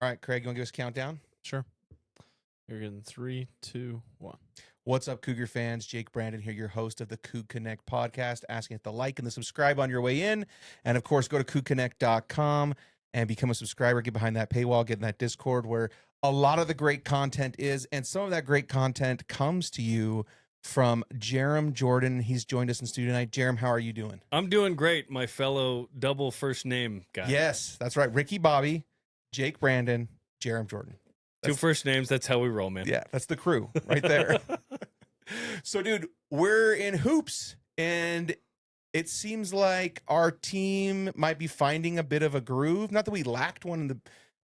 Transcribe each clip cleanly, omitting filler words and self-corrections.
All right, Craig, you want to give us a countdown? Sure. You're getting 3, 2, 1. What's up, Cougar fans? Jake Brandon here, your host of the Coug Connect podcast, asking you to like and the subscribe on your way in. And, of course, go to cougconnect.com and become a subscriber. Get behind that paywall, get in that Discord where a lot of the great content is. And some of that great content comes to you from Jarom Jordan. He's joined us in studio tonight. Jarom, how are you doing? I'm doing great, my fellow double first name guy. Yes, that's right. Ricky Bobby, Jake Brandon, Jarom Jordan. Two first names, that's how we roll, man. Yeah, that's the crew right there. So, dude, we're in hoops, and it seems like our team might be finding a bit of a groove. Not that we lacked one in the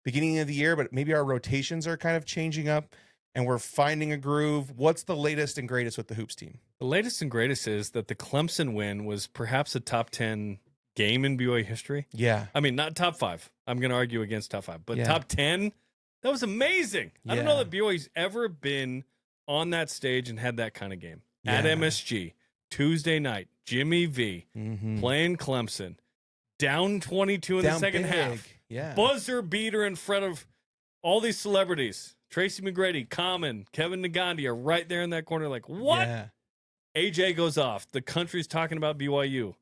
beginning of the year, but maybe our rotations are kind of changing up, and we're finding a groove. What's the latest and greatest with the hoops team? The latest and greatest is that the Clemson win was perhaps a top 10 game in BYU history. Yeah. I mean, not top 5. I'm going to argue against top 5, but Yeah. top 10, that was amazing. I don't know Yeah. that BYU's ever been on that stage and had that kind of game. At Yeah. MSG, Tuesday night, Jimmy V, playing Clemson, down 22 in the second half. Yeah. Buzzer beater in front of all these celebrities. Tracy McGrady, Common, Kevin Nagandi are right there in that corner like, what? Yeah. AJ goes off. The country's talking about BYU.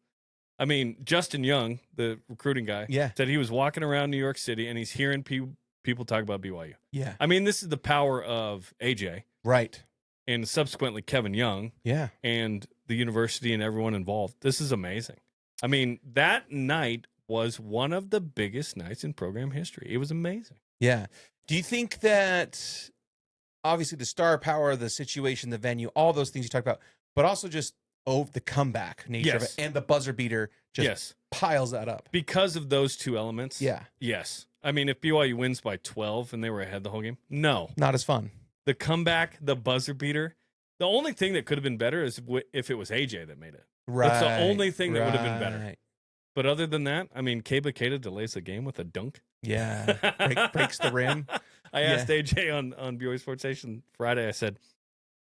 I mean, Justin Young, the recruiting guy, said he was walking around New York City and he's hearing people talk about BYU. Yeah. I mean, this is the power of AJ. Right. And subsequently Kevin Young. Yeah. And the university and everyone involved. This is amazing. I mean, that night was one of the biggest nights in program history. It was amazing. Yeah. Do you think that obviously the star power, the situation, the venue, all those things you talked about, but also just the comeback nature of it and the buzzer beater just piles that up? Because of those two elements? Yeah. Yes. I mean, if BYU wins by 12 and they were ahead the whole game, no. Not as fun. The comeback, the buzzer beater, the only thing that could have been better is if it was AJ that made it. Right. That's the only thing that would have been better. But other than that, I mean, Keba Keita delays the game with a dunk. Yeah. Breaks the rim. I asked AJ on BYU Sports Station Friday, I said,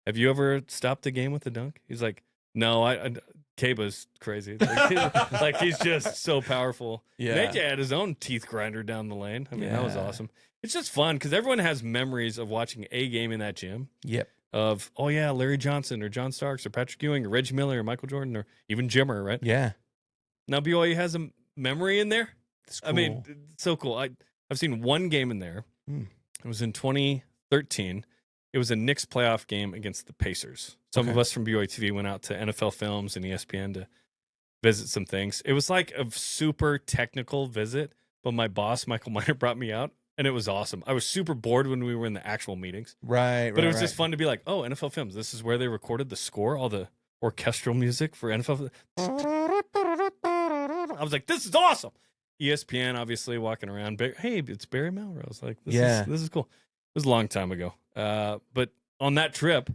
have you ever stopped a game with a dunk? He's like, no, Keba's crazy. Like he's just so powerful. Yeah. And AJ had his own teeth grinder down the lane. I mean, that was awesome. It's just fun because everyone has memories of watching a game in that gym. Yep. Of, oh, yeah, Larry Johnson or John Starks or Patrick Ewing or Reggie Miller or Michael Jordan or even Jimmer, right? Yeah. Now BYU has a memory in there. Cool. I mean, it's so cool. I've seen one game in there. It was in 2013. It was a Knicks playoff game against the Pacers. Some of us from BYU TV went out to NFL Films and ESPN to visit some things. It was like a super technical visit, but my boss, Michael Miner, brought me out, and it was awesome. I was super bored when we were in the actual meetings. Right, But it was just fun to be like, oh, NFL Films, this is where they recorded the score, all the orchestral music for NFL. I was like, this is awesome. ESPN, obviously, walking around. Hey, it's Barry Melrose. Like, this is cool. It was a long time ago. But on that trip,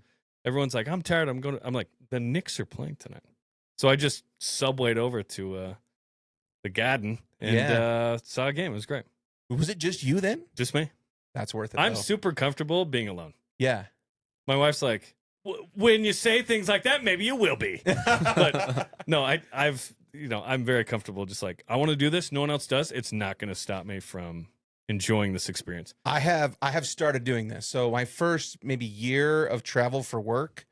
everyone's like, I'm tired. I'm like, the Knicks are playing tonight. So I just subwayed over to the Garden and saw a game. It was great. Was it just you then? Just me. That's worth it. I'm super comfortable being alone. Yeah. My wife's like, when you say things like that, maybe you will be. But no, I'm very comfortable. Just like, I want to do this. No one else does. It's not going to stop me from enjoying this experience. I have started doing this. So my first maybe year of travel for work,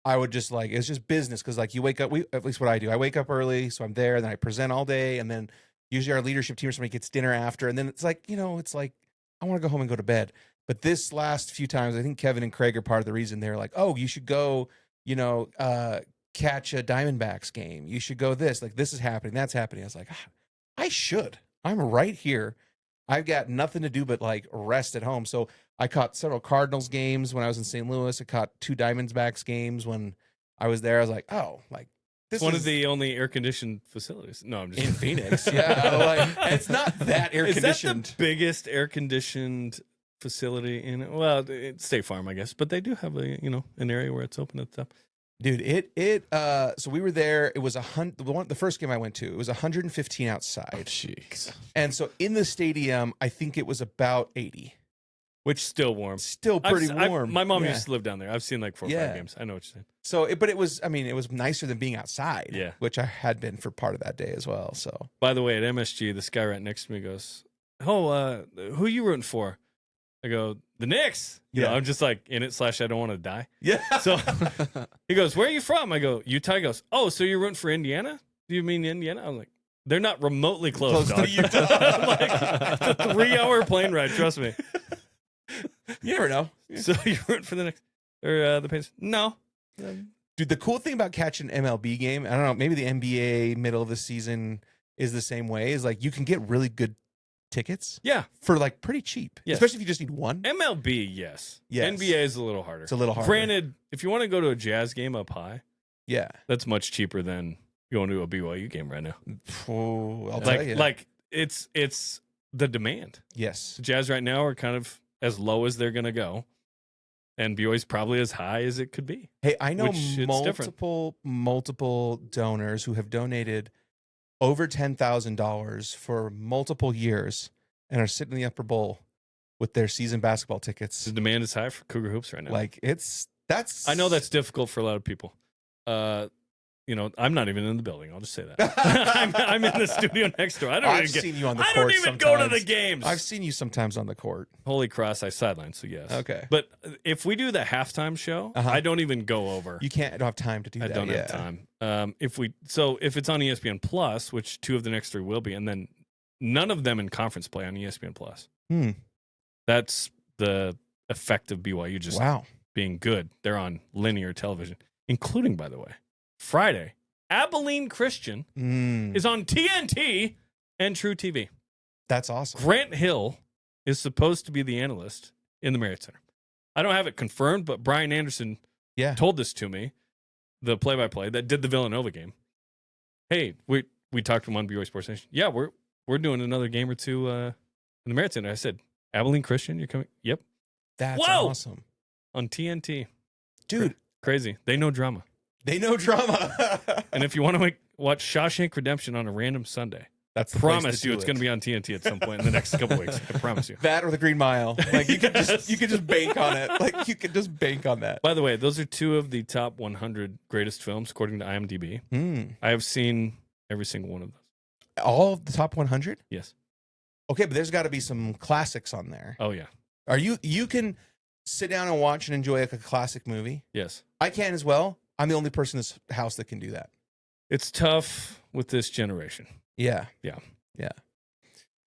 I would just like, it's just business. Cause like you wake up, at least what I do, I wake up early. So I'm there and then I present all day. And then usually our leadership team or somebody gets dinner after. And then it's like, it's like, I want to go home and go to bed. But this last few times, I think Kevin and Craig are part of the reason. They're like, oh, you should go, catch a Diamondbacks game. You should go this. Like, this is happening. That's happening. I was like, I should. I'm right here. I've got nothing to do but, like, rest at home. So I caught several Cardinals games when I was in St. Louis. I caught 2 Diamondbacks games when I was there. I was like, oh, like, it's one of the only air-conditioned facilities. No, I'm just in Phoenix. Yeah. Like, it's not that air-conditioned. Is that the biggest air-conditioned facility in it? Well, it's State Farm, I guess, but they do have an area where it's open at the top. Dude, so we were there. It was the first game I went to, it was 115 outside. Oh, jeez. And so in the stadium, I think it was about 80. Which still warm. Still pretty warm. My mom used to live down there. I've seen like 4 or 5 games. I know what you're saying. So, but it was nicer than being outside. Yeah. Which I had been for part of that day as well. So. By the way, at MSG, this guy right next to me goes, who you rooting for? I go, the Knicks. You know, I'm just like in it / I don't want to die. Yeah. So he goes, where are you from? I go, Utah. He goes, oh, so you're rooting for Indiana? Do you mean Indiana? I'm like, they're not remotely close to dog. Utah. I'm like, it's a 3-hour plane ride. Trust me. You never know. So you're rooting for the Knicks or the Pacers? No. Dude, the cool thing about catching an MLB game, I don't know, maybe the NBA middle of the season is the same way, is like you can get really good tickets. Yeah. For like pretty cheap. Yes. Especially if you just need one. MLB, yes. Yes. NBA is a little harder. It's a little harder. Granted, if you want to go to a Jazz game up high, yeah, that's much cheaper than going to a BYU game right now. Oh, I'll tell you. Like it's the demand. Yes. The Jazz right now are kind of as low as they're going to go. And BYU's probably as high as it could be. Hey, I know multiple donors who have donated over $10,000 for multiple years and are sitting in the upper bowl with their season basketball tickets. The demand is high for Cougar Hoops right now. Like I know that's difficult for a lot of people. You know, I'm not even in the building. I'll just say that. I'm in the studio next door. I've seen you on the court. I don't even go to the games. I've seen you sometimes on the court. Holy Cross, I sideline, so yes. Okay. But if we do the halftime show, I don't even go over. You can't. I don't have time to do that. I don't have time. If it's on ESPN Plus, which 2 of the next 3 will be, and then none of them in conference play on ESPN Plus. That's the effect of BYU just being good. They're on linear television, including, by the way, Friday, Abilene Christian is on TNT and True TV. That's awesome. Grant Hill is supposed to be the analyst in the Marriott Center. I don't have it confirmed, but Brian Anderson told this to me, the play-by-play that did the Villanova game. Hey, we talked to him on BYU Sports Nation. Yeah, we're doing another game or 2 in the Marriott Center. I said, Abilene Christian, you're coming? Yep. That's awesome. On TNT. Dude. Crazy. They know drama. They know drama. And if you want to watch Shawshank Redemption on a random Sunday, I promise you it's going to be on TNT at some point in the next couple weeks. I promise you. That or the Green Mile. Like you could just bank on it. Like you could just bank on that. By the way, those are 2 of the top 100 greatest films according to IMDb. I have seen every single one of those. All of the top 100? Yes. Okay, but there's got to be some classics on there. Oh yeah. Are you can sit down and watch and enjoy like a classic movie? Yes. I can as well. I'm the only person in this house that can do that. It's tough with this generation. Yeah. Yeah. Yeah.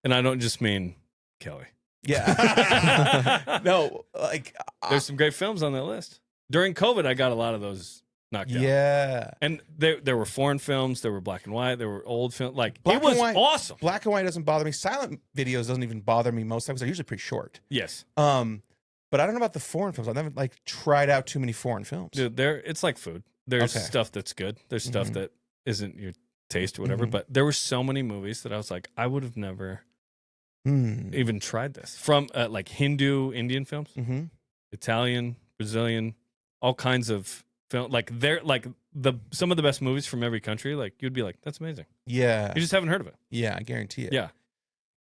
And I don't just mean Kelly. Yeah. No, like there's some great films on that list. During COVID, I got a lot of those knocked out. Yeah. And there were foreign films, there were black and white, there were old films. Like black it was and white, awesome. Black and white doesn't bother me. Silent videos doesn't even bother me most times. They're usually pretty short. Yes. But I don't know about the foreign films. I've never like tried out too many foreign films. Dude, it's like food. There's stuff that's good. There's stuff that isn't your taste or whatever. But there were so many movies that I was like, I would have never even tried this. From like Hindu, Indian films, Italian, Brazilian, all kinds of film. Like they're like some of the best movies from every country. Like you'd be like, that's amazing. Yeah. You just haven't heard of it. Yeah, I guarantee it. Yeah.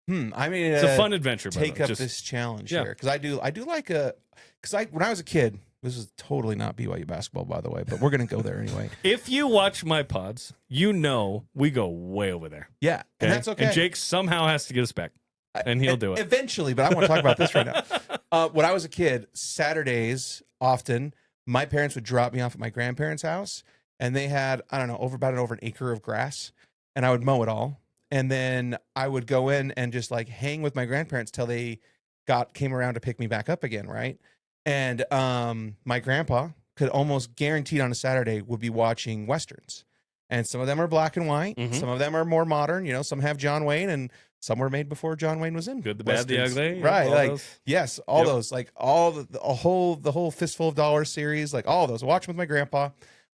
I mean, it's a fun adventure. Take up this challenge here because I do like because when I was a kid, this is totally not BYU basketball, by the way, but we're gonna go there anyway. If you watch my pods, you know we go way over there. Yeah, okay? And that's okay. And Jake somehow has to get us back, and he'll do it eventually. But I want to talk about this right now. When I was a kid, Saturdays often my parents would drop me off at my grandparents' house, and they had over an acre of grass, and I would mow it all. And then I would go in and just like hang with my grandparents till they came around to pick me back up again, right? And my grandpa could almost guaranteed on a Saturday would be watching Westerns. And some of them are black and white. Some of them are more modern. You know, some have John Wayne and some were made before John Wayne was in. Good, the bad, the ugly. Right. Like, those. Yes, all those, like all the whole Fistful of Dollars series, like all those. I watched with my grandpa,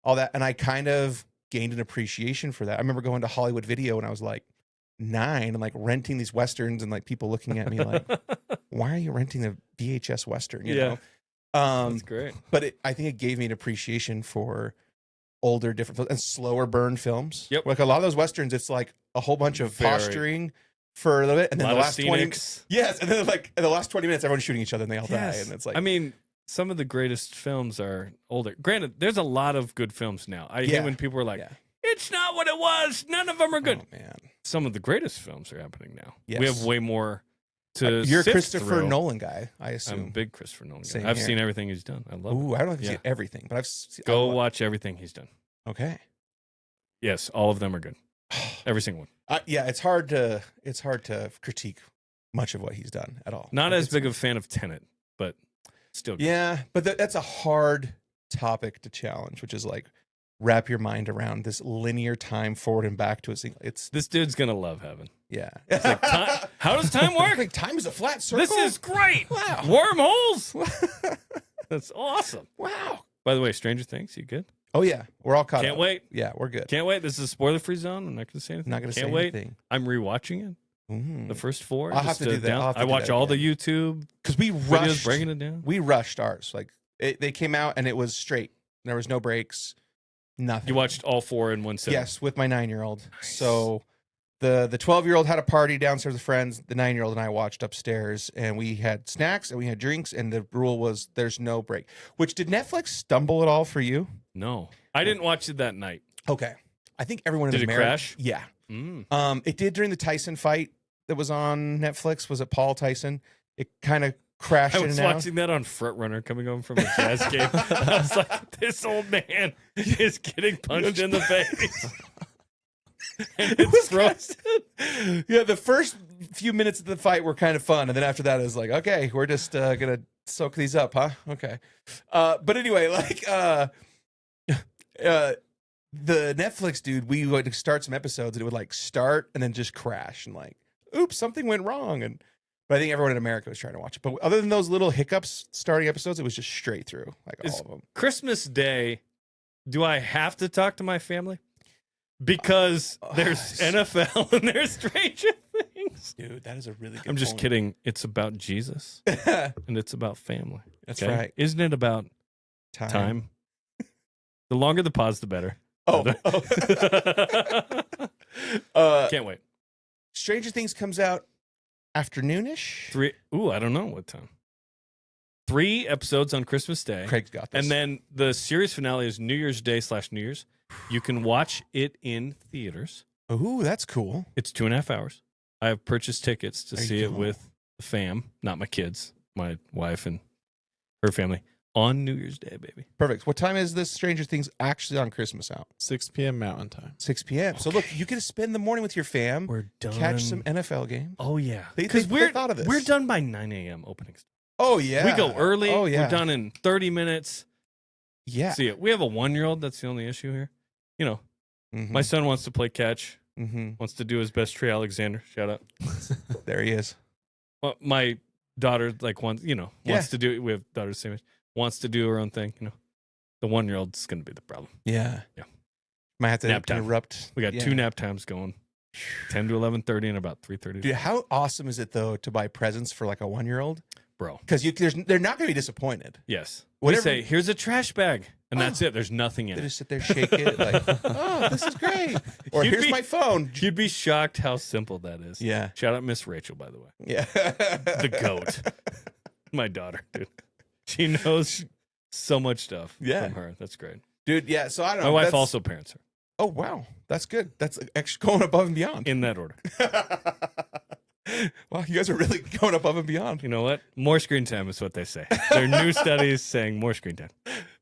all that. And I kind of gained an appreciation for that. I remember going to Hollywood Video when I was like 9 and like renting these Westerns and like people looking at me like, why are you renting a VHS Western? You know? That's great. But I think it gave me an appreciation for older, different films and slower burn films. Yep. Like a lot of those Westerns, it's like a whole bunch of posturing for a little bit. And then the last 20 minutes. Yes. And then like in the last 20 minutes, everyone's shooting each other and they all die. And it's like, I mean, some of the greatest films are older. Granted, there's a lot of good films now. I hate when people are like, it's not what it was. None of them are good. Oh, man. Some of the greatest films are happening now. Yes. We have way more to You're a sift Christopher through. Nolan guy, I I'm a assume. big Christopher Nolan guy. Same I've here. seen everything he's done. I love it. Ooh, I don't know if I've Yeah. seen everything, but Go watch everything he's done. Okay. Yes, all of them are good. Every single one. Yeah, it's hard to critique much of what he's done at all. Not Like, as it's- big of a fan of Tenet, but still good. Yeah, but that's a hard topic to challenge, which is like wrap your mind around this linear time forward and back to a single. It's This dude's going to love heaven. yeah. Like, how does time work? Like, time is a flat circle. This is great. Wow. Wormholes. That's awesome. Wow. By the way, Stranger Things, you good? Oh yeah, we're all caught Can't up. wait. Yeah, we're good. Can't wait. This is a spoiler-free zone. I'm not going to say anything. Not going to say Can't wait. anything. I'm rewatching it. Mm. The first 4. I'll have just to do that. I'll have to I do watch that all again. the YouTube Because we videos rushed. breaking it down. We rushed ours. Like they came out and it was straight. There was no breaks. Nothing. You watched all 4 in one sitting. Yes, with my 9-year-old. Nice. So the 12-year-old had a party downstairs with friends. The 9-year-old and I watched upstairs, and we had snacks and we had drinks. And the rule was there's no break. Which did Netflix stumble at all for you? No, I didn't watch it that night. Okay, I think everyone in Did it America. crash? Yeah. Mm. It did during the Tyson fight that was on Netflix. Was it Paul Tyson? It kind of crashed I in was and out. watching that on Front Runner coming home from a jazz game. I was like, this old man is getting punched in the face. And it's roasted. Yeah, the first few minutes of the fight were kind of fun, and then after that, it was like, okay, we're just gonna soak these up, huh? Okay. But anyway, like, the Netflix dude, we would start some episodes, and it would like start and then just crash, and like, oops, something went wrong, and. But I think everyone in America was trying to watch it. But other than those little hiccups starting episodes, it was just straight through, like all of them. Christmas Day, do I have to talk to my family? Because there's NFL and there's Stranger Things. Dude, that is a really good I'm just point. kidding. It's about Jesus and it's about family. That's okay? right. Isn't it about time? The longer the pause, the better. Oh. Can't wait. Stranger Things comes out afternoonish. 3. Ooh, I don't know what time. 3 episodes on Christmas Day. Craig's got this. And then the series finale is New Year's Day / New Year's. You can watch it in theaters. Ooh, that's cool. It's 2.5 hours. I have purchased tickets to There see you it go. with the fam, not my kids, my wife and her family, on New Year's Day, baby. Perfect. What time is this Stranger Things actually on Christmas out? 6 p.m. Mountain Time. 6 p.m. So look, you can spend the morning with your fam, We're done. catch some NFL games. Oh, yeah. They Because they thought of this. we're done by 9 a.m. opening. Oh, yeah. We go early. Oh, yeah. We're done in 30 minutes. Yeah. See it. We have a 1-year-old. That's the only issue here. You know, Mhm. my son wants to play catch, Mhm. wants to do his best. Trey Alexander. Shout out. There he is. Well, my daughter, like, wants Yeah. to do it. We have daughters the same age. Wants to do her own thing. You know, the 1-year-old's going to be the problem. Yeah. Yeah. Might have to Nap time. interrupt. We got Yeah. 2 nap times going, 10 to 11:30 and about 3:30. Dude, how awesome is it though to buy presents for like a 1-year-old? Bro. Because they're not going to be disappointed. Yes. Whatever- We say, here's a trash bag. And that's Oh. it. There's nothing in They it. just sit there, shake it, like, oh, this is great. Or You'd here's be- my phone. You'd be shocked how simple that is. Yeah. Shout out Miss Rachel, by the way. Yeah. The goat. My daughter, dude. She knows so much stuff Yeah. from her. That's great. Dude, yeah. So I don't know. My wife that's- also parents her Oh, wow. That's good. That's extra going above and beyond. in that order. Wow, you guys are really going above and beyond. You know what? More screen time is what they say. There are new studies saying more screen time.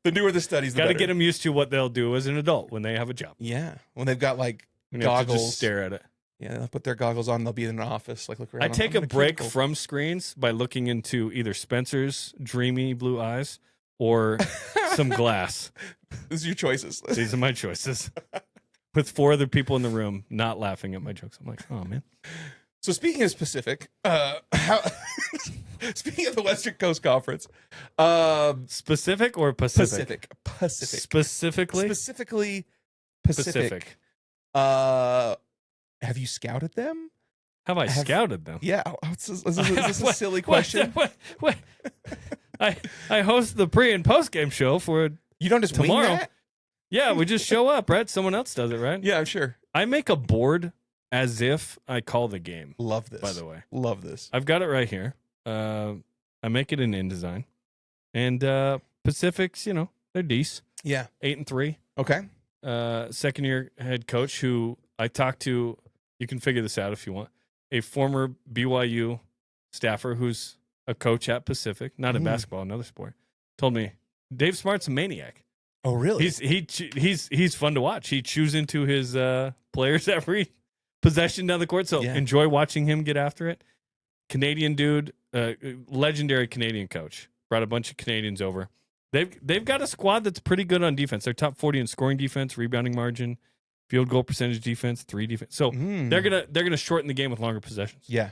The newer the studies, the Got to better. get them used to what they'll do as an adult when they have a job. Yeah. When they've got like And you have to goggles. just stare at it. Yeah, they'll put their goggles on. They'll be in an office. Like, look around. I take I'm a in break cubicle. from screens by looking into either Spencer's dreamy blue eyes or some glass. These are your choices. These are my choices. With 4 other people in the room not laughing at my jokes. I'm like, oh, man. So speaking of specific, speaking of the Western Coast Conference, Specific or Pacific? Pacific. Specifically? Specifically Pacific. Have you scouted them? Have I scouted them? Yeah. Is this a silly question? What? I host the pre and post game show for You don't just tomorrow. wing that? Yeah, we just show up, right? Someone else does it, right? Yeah, I'm sure. I make a board as if I call the game. Love this. By the way, Love this. I've got it right here. I make it in InDesign, and Pacifics, you know, they're decent. Yeah. 8-3. Okay. Second year head coach who I talked to. You can figure this out if you want. A former BYU staffer who's a coach at Pacific, not in basketball, another sport, told me Dave Smart's a maniac. Oh, really? He's fun to watch. He chews into his players every possession down the court. So enjoy watching him get after it. Canadian dude, legendary Canadian coach. Brought a bunch of Canadians over. They've got a squad that's pretty good on defense. They're top 40 in scoring defense, rebounding margin, field goal percentage defense, 3 defense. So they're gonna shorten the game with longer possessions. Yeah.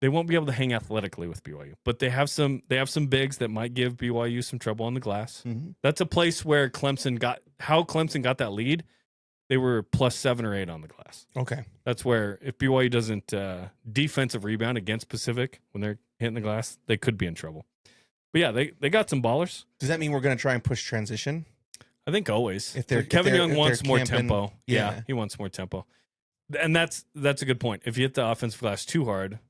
They won't be able to hang athletically with BYU, but they have some bigs that might give BYU some trouble on the glass. That's a place where Clemson got that lead. They were +7 or 8 on the glass. Okay. That's where if BYU doesn't defensive rebound against Pacific when they're hitting the glass, they could be in trouble. But yeah, they got some ballers. Does that mean we're going to try and push transition? I think always. Kevin Young wants more tempo. Yeah, he wants more tempo. And that's a good point. If you hit the offensive glass too hard,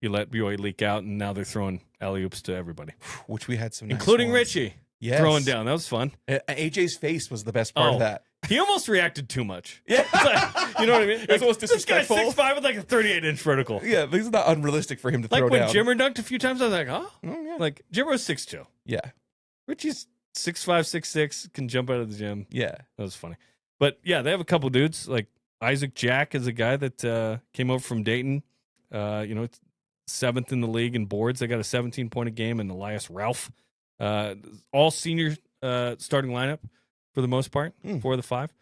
you let BYU leak out, and now they're throwing alley-oops to everybody. Which we had some nice including ones. Richie throwing down. That was fun. AJ's face was the best part of that. He almost reacted too much. Yeah. Like, you know what I mean? It was almost disrespectful. This guy's 6'5" with like a 38-inch vertical. Yeah, but it's not unrealistic for him to throw down. Like when Jimmer dunked a few times, I was like, oh yeah. Like Jimmer was 6'2". Yeah. Richie's 6'5", 6'6", can jump out of the gym. Yeah. That was funny. But yeah, they have a couple dudes. Like Isaac Jack is a guy that came over from Dayton. It's 7th in the league in boards. They got a 17-point a game, and Elias Ralph. All senior starting lineup for the most part, 4 of the 5.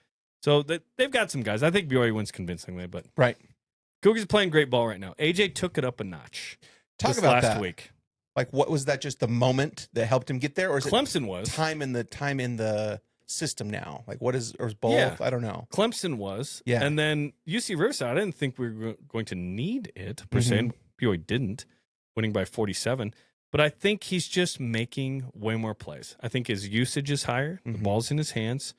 So they've got some guys. I think BYU wins convincingly, but right. Cougars are playing great ball right now. AJ took it up a notch. Talk about last week. Like, what was that? Just the moment that helped him get there, or is Clemson it was time in the system now? Like, what is, or is both? Yeah. I don't know. Clemson was, yeah. And then UC Riverside. I didn't think we were going to need it per se. And BYU didn't, winning by 47. But I think he's just making way more plays. I think his usage is higher. The ball's in his hands.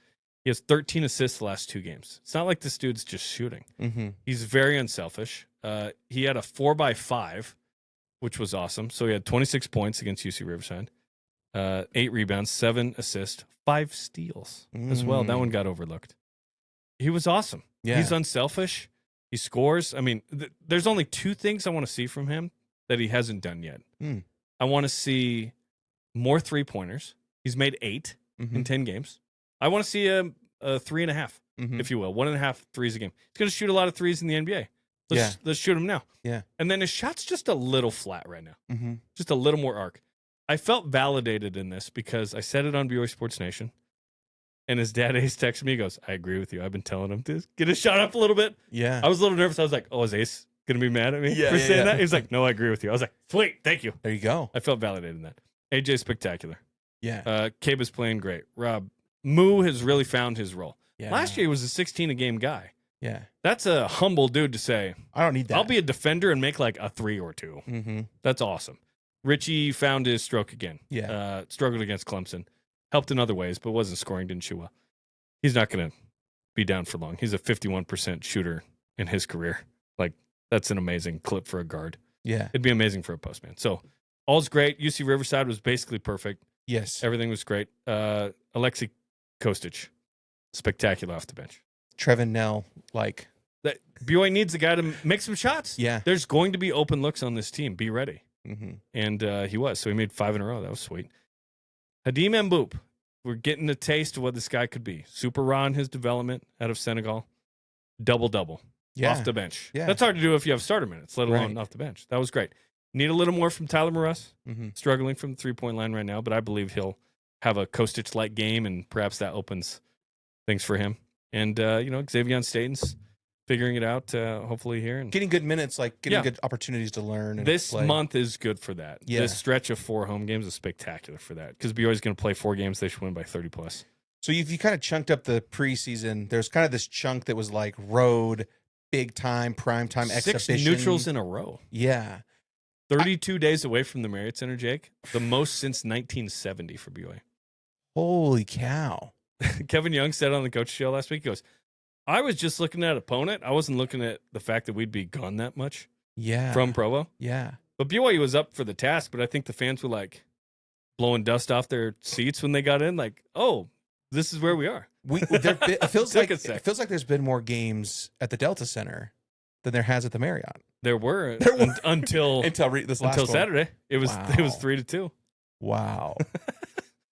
He has 13 assists the last 2 games. It's not like this dude's just shooting. He's very unselfish. He had a 4x5, which was awesome. So he had 26 points against UC Riverside, 8 rebounds, 7 assists, 5 steals as well. That one got overlooked. He was awesome. Yeah. He's unselfish. He scores. I mean, there's only 2 things I want to see from him that he hasn't done yet. I want to see more 3-pointers. He's made 8 in 10 games. I want to see a 3.5, if you will, 1.5 threes a game. He's going to shoot a lot of threes in the NBA. Let's shoot him now. Yeah. And then his shot's just a little flat right now. Just a little more arc. I felt validated in this because I said it on BYU Sports Nation. And his dad Ace texted me. He goes, I agree with you. I've been telling him to get his shot up a little bit. Yeah. I was a little nervous. I was like, oh, is Ace going to be mad at me for saying that? He was like, no, I agree with you. I was like, sweet. Thank you. There you go. I felt validated in that. AJ's spectacular. Yeah. Cabe is playing great. Rob Moo has really found his role. Yeah. Last year he was a 16-a-game guy. Yeah. That's a humble dude to say, I don't need that. I'll be a defender and make like a 3 or 2. That's awesome. Richie found his stroke again. Yeah. Struggled against Clemson. Helped in other ways, but wasn't scoring, didn't shoot well. He's not going to be down for long. He's a 51% shooter in his career. Like, that's an amazing clip for a guard. Yeah. It'd be amazing for a postman. So, all's great. UC Riverside was basically perfect. Yes. Everything was great. Alexi Kostic, spectacular off the bench. Trevin Nell, like. BYU needs a guy to make some shots. Yeah. There's going to be open looks on this team. Be ready. And he was. So he made 5 in a row. That was sweet. Hadim Mboop. We're getting a taste of what this guy could be. Super raw in his development out of Senegal. Double-double off the bench. Yeah. That's hard to do if you have starter minutes, let alone off the bench. That was great. Need a little more from Tyler Morris. Struggling from the 3-point line right now, but I believe he'll have a Kostic-like game, and perhaps that opens things for him. And, Xavier Staten's figuring it out, hopefully here. And getting good minutes, like getting good opportunities to learn. And this play. month is good for that. Yeah. This stretch of 4 home games is spectacular for that because BYU is going to play 4 games. They should win by 30+. So if you kind of chunked up the preseason, there's kind of this chunk that was like road, big time, prime time exhibition. 6 neutrals in a row. Yeah. 32 days away from the Marriott Center, Jake. The most since 1970 for BYU. Holy cow. Kevin Young said on the coach show last week, he goes, I was just looking at opponent. I wasn't looking at the fact that we'd be gone that much from Provo. Yeah. But BYU was up for the task, but I think the fans were like blowing dust off their seats when they got in. Like, oh, this is where we are. It feels like there's been more games at the Delta Center than there has at the Marriott. There were until this last one. Saturday. It was Wow. 3-2. Wow.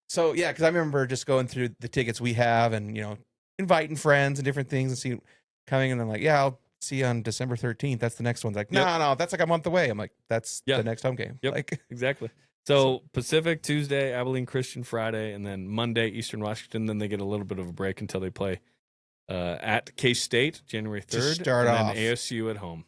So yeah, because I remember just going through the tickets we have, and inviting friends and different things, and see coming, and I'm like, yeah, I'll see you on December 13th. That's the next one. Like, no, that's like a month away. I'm like, that's the next home game. Yep. Like, exactly. So Pacific Tuesday, Abilene Christian Friday, and then Monday Eastern Washington. Then they get a little bit of a break until they play at K-State January 3rd, start and off. then ASU at home.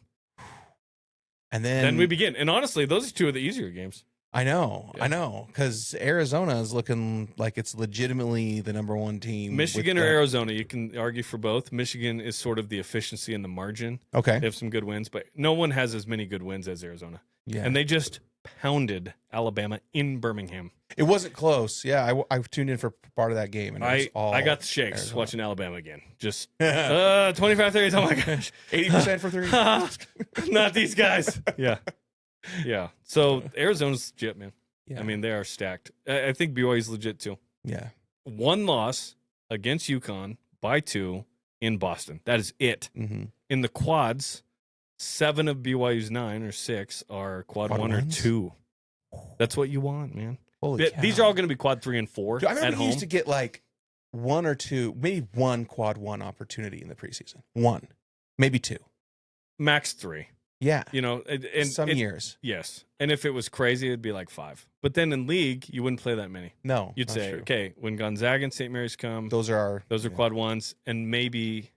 And then we begin. And honestly, those are two of the easier games. I know, because Arizona is looking like it's legitimately the number one team. Michigan or Arizona, you can argue for both. Michigan is sort of the efficiency and the margin. Okay. They have some good wins, but no one has as many good wins as Arizona. Yeah. And they just pounded Alabama in Birmingham. It wasn't close. Yeah, I tuned in for part of that game, and it was all I got the shakes Arizona. watching Alabama again. Just 25-30. Oh my gosh, 80% for three. Not these guys. Yeah. So Arizona's legit, man. Yeah. I mean, they are stacked. I think BYU's legit too. Yeah. One loss against UConn by 2 in Boston. That is it. Mm-hmm. In the quads, 7 of BYU's 9 or 6 are quad 1 or 2. That's what you want, man. Holy cow. These are all going to be quad 3 and 4 Dude, I remember at you home. used to get like 1 or 2, maybe 1 quad 1 opportunity in the preseason. 1, maybe 2. Max 3. Yeah. And Some years. Yes. And if it was crazy, it'd be like 5. But then in league, you wouldn't play that many. No. You'd say, okay, when Gonzaga and St. Mary's come, those are quad 1s, and maybe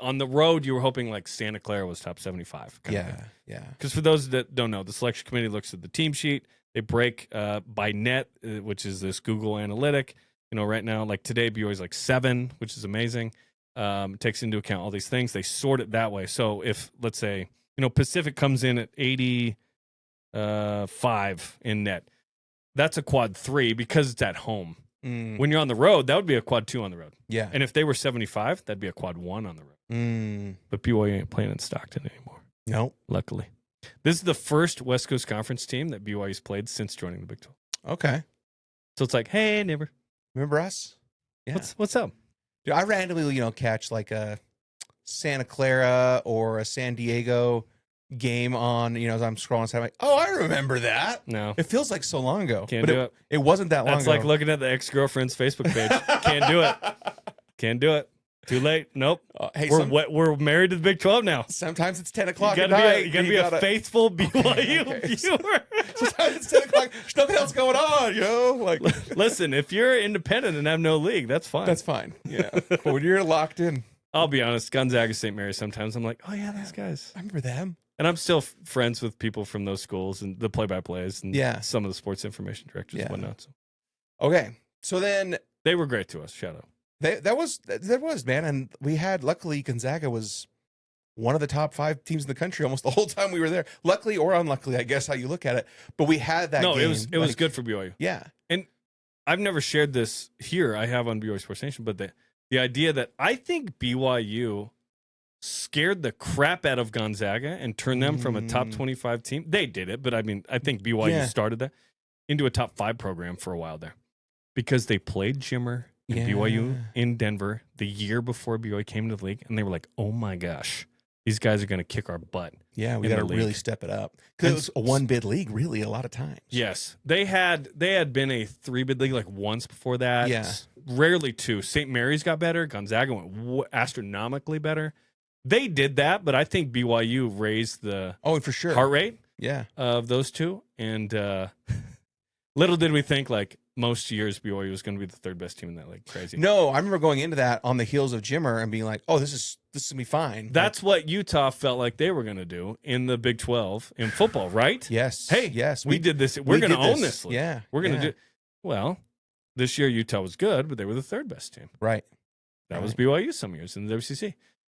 on the road, you were hoping like Santa Clara was top 75. Yeah. Because for those that don't know, the selection committee looks at the team sheet. They break by net, which is this Google analytic. Right now, like today, BYU is like 7, which is amazing. It takes into account all these things. They sort it that way. So if, let's say, Pacific comes in at 85 in net, that's a quad 3 because it's at home. When you're on the road, that would be a quad 2 on the road. Yeah. And if they were 75, that'd be a quad 1 on the road. But BYU ain't playing in Stockton anymore. No. Luckily. This is the first West Coast Conference team that BYU's played since joining the Big 12. Okay. So it's like, hey, neighbor. Remember us? Yeah. What's up? Dude, I randomly, catch like a Santa Clara or a San Diego game on, as I'm scrolling, I'm like, oh, I remember that. No. It feels like so long ago. Can't do it. It wasn't that long That's ago. like looking at the ex-girlfriend's Facebook page. Can't do it. Can't do it. Too late. Nope. Hey, we're married to the Big 12 now. Sometimes it's 10 o'clock You at night. you gotta be a faithful BYU viewer. Sometimes it's 10 o'clock. There's nothing else going on, Like, listen, if you're independent and have no league, that's fine. That's fine. Yeah. But when you're locked in. I'll be honest, Gonzaga, St. Mary's, sometimes I'm like, oh yeah, those guys. I remember them. And I'm still friends with people from those schools and the play-by-plays and some of the sports information directors and whatnot. So. Okay. So then. They were great to us. Shout out. There was, man. And we had, luckily, Gonzaga was one of the top 5 teams in the country almost the whole time we were there. Luckily or unluckily, I guess how you look at it. But we had that game. It was good for BYU. Yeah. And I've never shared this here. I have on BYU Sports Nation, but the idea that I think BYU scared the crap out of Gonzaga and turned them from a top 25 team. They did it, but I think BYU started that into a top 5 program for a while there because they played Jimmer and BYU in Denver the year before BYU came to the league, and they were like, oh my gosh, these guys are going to kick our butt. Yeah, we got to really step it up. Because it was a 1-bid league, really, a lot of times. Yes. They had been a 3-bid league like once before that. Yeah. Rarely 2. St. Mary's got better. Gonzaga went astronomically better. They did that, but I think BYU raised the for sure heart rate of those two. And little did we think, like, most years BYU was going to be the 3rd best team in that league. Crazy. No, I remember going into that on the heels of Jimmer and being like, oh, this is going to be fine. That's what Utah felt like they were going to do in the Big 12 in football, right? Yes. Hey, yes, we did this. We're going to own this league. Yeah. We're going to do. Well, this year Utah was good, but they were the 3rd best team. Right. That was BYU some years in the WCC.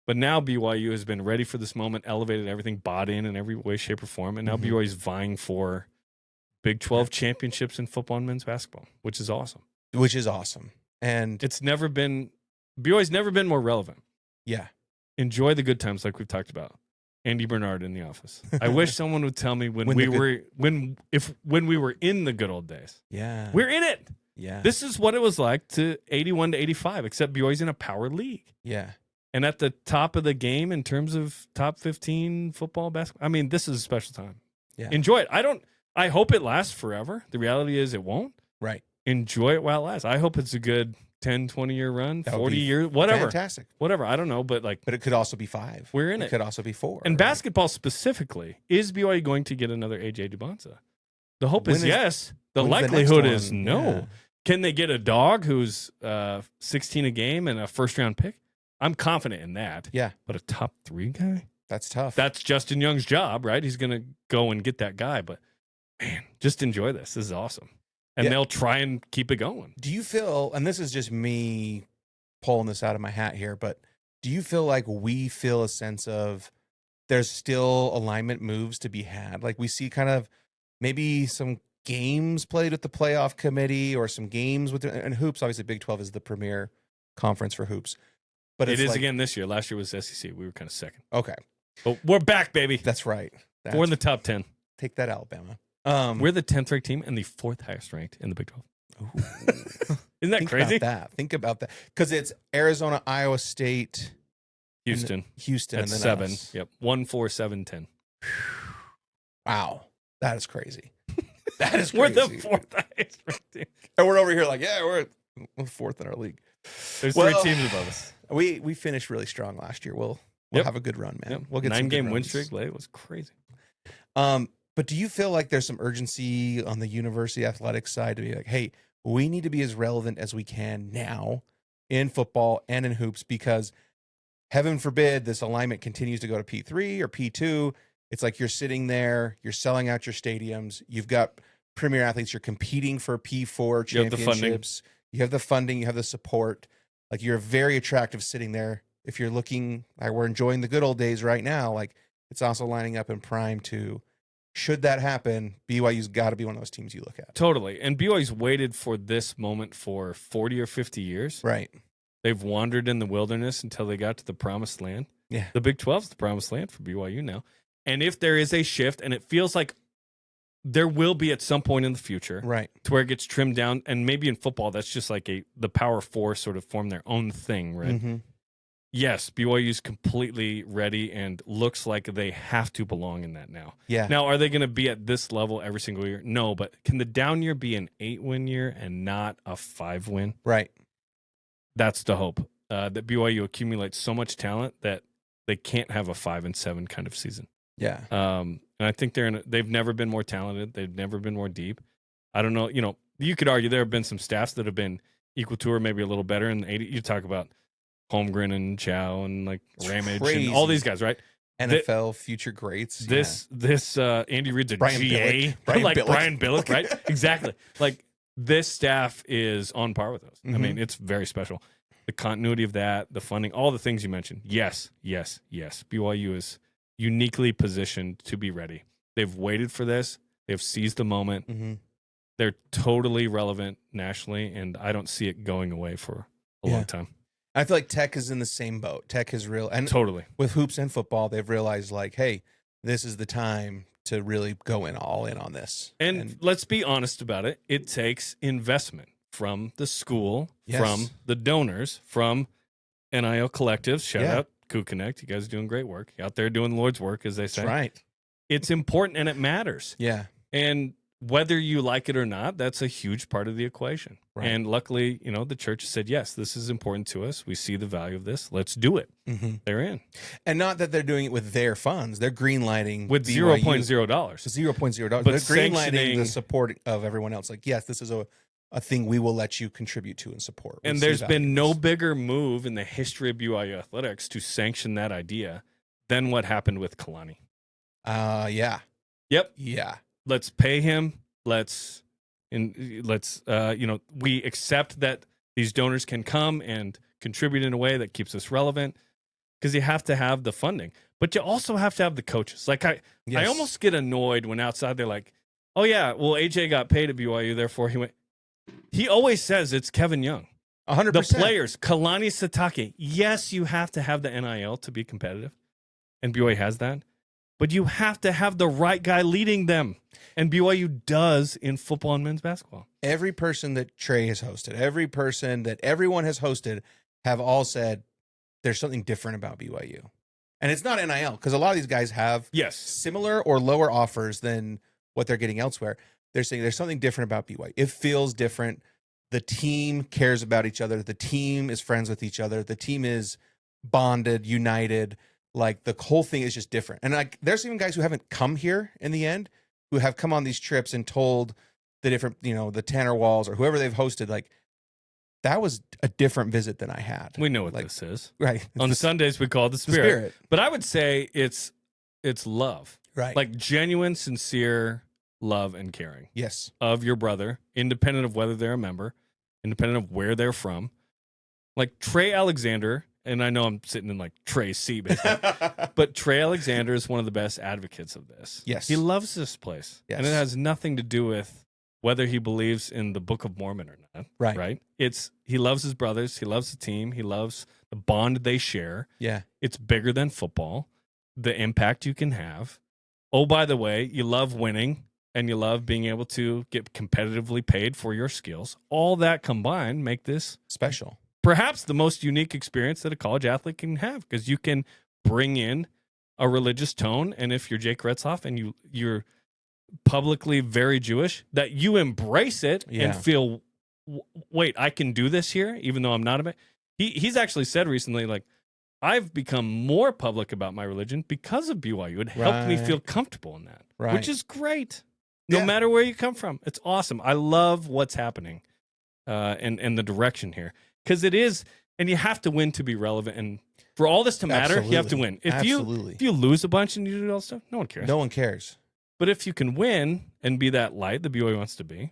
But now BYU has been ready for this moment, elevated everything, bought in every way, shape, or form. And now BYU is vying for Big 12 championships in football and men's basketball, which is awesome. And it's never been, BYU's never been more relevant. Yeah. Enjoy the good times like we've talked about. Andy Bernard in the office. I wish someone would tell me when we were in the good old days. Yeah. We're in it. Yeah. This is what it was like to 81 to 85, except BYU's in a power league. Yeah. and at the top of the game in terms of top 15 football, basketball. I mean, this is a special time. Yeah. Enjoy it. I hope it lasts forever. The reality is it won't. Right. Enjoy it while it lasts. I hope it's a good 10, 20-year run, That would 40 be years, whatever. Fantastic. Whatever. I don't know, but But it could also be 5. We're in it. It could also be 4. And right? basketball specifically, is BYU going to get another AJ Dubonsa? The hope is yes. The when's the next likelihood is one? no. Yeah. Can they get a dog who's 16 a game and a first-round pick? I'm confident in that. Yeah. But a top 3 guy? That's tough. That's Justin Young's job, right? He's going to go and get that guy. But, man, just enjoy this. This is awesome. And Yeah. they'll try and keep it going. Do you feel, and this is just me pulling this out of my hat here, but do you feel like we feel a sense of there's still alignment moves to be had? Like we see kind of maybe some games played with the playoff committee or some games with and hoops. Obviously, Big 12 is the premier conference for hoops. But It it's is like, again this year. Last year was SEC. We were kind of second. Okay. But we're back, baby. That's right. We're in the top 10. Take that, Alabama. We're the 10th ranked team and the 4th highest ranked in the Big 12. Isn't that Think crazy? about that. Think about that. Because it's Arizona, Iowa State, Houston. Houston, At and then 7. us. Yep. 1, 4, 7, 10. Wow. That is crazy. That is crazy. We're the 4th highest ranked team. And we're over here like, yeah, we're 4th in our league. There's Well, 3 teams above us. We finished really strong last year. We'll Yep. have a good run, man. Yep. We'll get some good 9-game win runs. streak. It was crazy. But do you feel like there's some urgency on the university athletics side to be like, hey, we need to be as relevant as we can now in football and in hoops because heaven forbid this alignment continues to go to P3 or P2. It's like you're sitting there, you're selling out your stadiums, you've got premier athletes, you're competing for P4 You have the funding. championships. You have the funding, you have the support. Like you're very attractive sitting there. If you're looking, like we're enjoying the good old days right now, like it's also lining up in prime to, should that happen, BYU's got to be one of those teams you look at. Totally. And BYU's waited for this moment for 40 or 50 years. Right. They've wandered in the wilderness until they got to the promised land. Yeah. The Big 12's the promised land for BYU now. And if there is a shift, and it feels like there will be at some point in the future, Right. to where it gets trimmed down, and maybe in football, that's just like the Power Four sort of form their own thing, right? Mm-hmm. Yes, BYU's completely ready and looks like they have to belong in that now. Yeah. Now, are they going to be at this level every single year? No, but can the down year be an 8-win year and not a 5-win? Right. That's the hope. That BYU accumulates so much talent that they can't have a 5-7 kind of season. Yeah. And I think they've never been more talented. They've never been more deep. I don't know. You could argue there have been some staffs that have been equal to or maybe a little better in the 80s. You talk about Holmgren and Chow and like Ramage and all these guys, right? NFL future greats. This Andy Reid's a Brian GA, Billick. Brian like Billick. Brian Billick, right? Exactly. Like this staff is on par with us. I Mhm. mean, it's very special. The continuity of that, the funding, all the things you mentioned. Yes, yes, yes. BYU is uniquely positioned to be ready. They've waited for this. They've seized the moment. Mm-hmm. They're totally relevant nationally, and I don't see it going away for a long time. I feel like Tech is in the same boat. Tech is real. And Totally. with hoops and football, they've realized like, hey, this is the time to really go all in on this. And let's be honest about it. It takes investment from the school, Yes. from the donors, from NIL collectives. Shout Yeah. out Coug Connect. You guys are doing great work. You're out there doing the Lord's work, as they say. That's right. It's important and it matters. Yeah. And whether you like it or not, that's a huge part of the equation. Right. And luckily, the church said, yes, this is important to us. We see the value of this. Let's do it. Mm-hmm. They're in. And not that they're doing it with their funds. They're greenlighting With BYU. $0.0. $0.0. But They're greenlighting sanctioning- the support of everyone else. Like, yes, this is a thing we will let you contribute to and support. We And see there's value been in no this. bigger move in the history of BYU athletics to sanction that idea than what happened with Kalani. Yeah. Yep. Yeah. Let's pay him. Let's we accept that these donors can come and contribute in a way that keeps us relevant, because you have to have the funding, but you also have to have the coaches. Like I Yes. almost get annoyed when outside they're like, oh yeah, well, AJ got paid at BYU, therefore he went. He always says it's Kevin Young. 100%. The players, Kalani, Sitake. Yes, you have to have the NIL to be competitive, and BYU has that. But you have to have the right guy leading them, and BYU does in football and men's basketball. Every person that Trey has hosted, every person that everyone has hosted have all said there's something different about BYU. And it's not NIL, because a lot of these guys have Yes. similar or lower offers than what they're getting elsewhere. They're saying there's something different about BYU. It feels different. The team cares about each other. The team is friends with each other. The team is bonded, united. Like, the whole thing is just different. And like, there's even guys who haven't come here in the end, who have come on these trips and told the different, the Tanner Walls or whoever they've hosted, like, that was a different visit than I had. We know what like, this is. Right. On Sundays, we call it the Spirit. But I would say it's love. Right. Like genuine, sincere love and caring. Yes. Of your brother, independent of whether they're a member, independent of where they're from. Like Trey Alexander, and I know I'm sitting in like Trey's seat, basically, but Trey Alexander is one of the best advocates of this. Yes. He loves this place. Yes. And it has nothing to do with whether he believes in the Book of Mormon or not. Right. Right. He loves his brothers. He loves the team. He loves the bond they share. Yeah. It's bigger than football, the impact you can have. Oh, by the way, you love winning and you love being able to get competitively paid for your skills. All that combined make this Special. Perhaps the most unique experience that a college athlete can have, because you can bring in a religious tone. And if you're Jake Retzhoff and you're publicly very Jewish, that you embrace it and feel, wait, I can do this here, even though I'm not a. He's actually said recently, like, I've become more public about my religion because of BYU. It helped me feel comfortable in that, which is great. No matter where you come from, it's awesome. I love what's happening, and the direction here, because it is, and you have to win to be relevant. And for all this to matter, you have to win. If you lose a bunch and you do all stuff, no one cares. No one cares. But if you can win and be that light the BYU wants to be,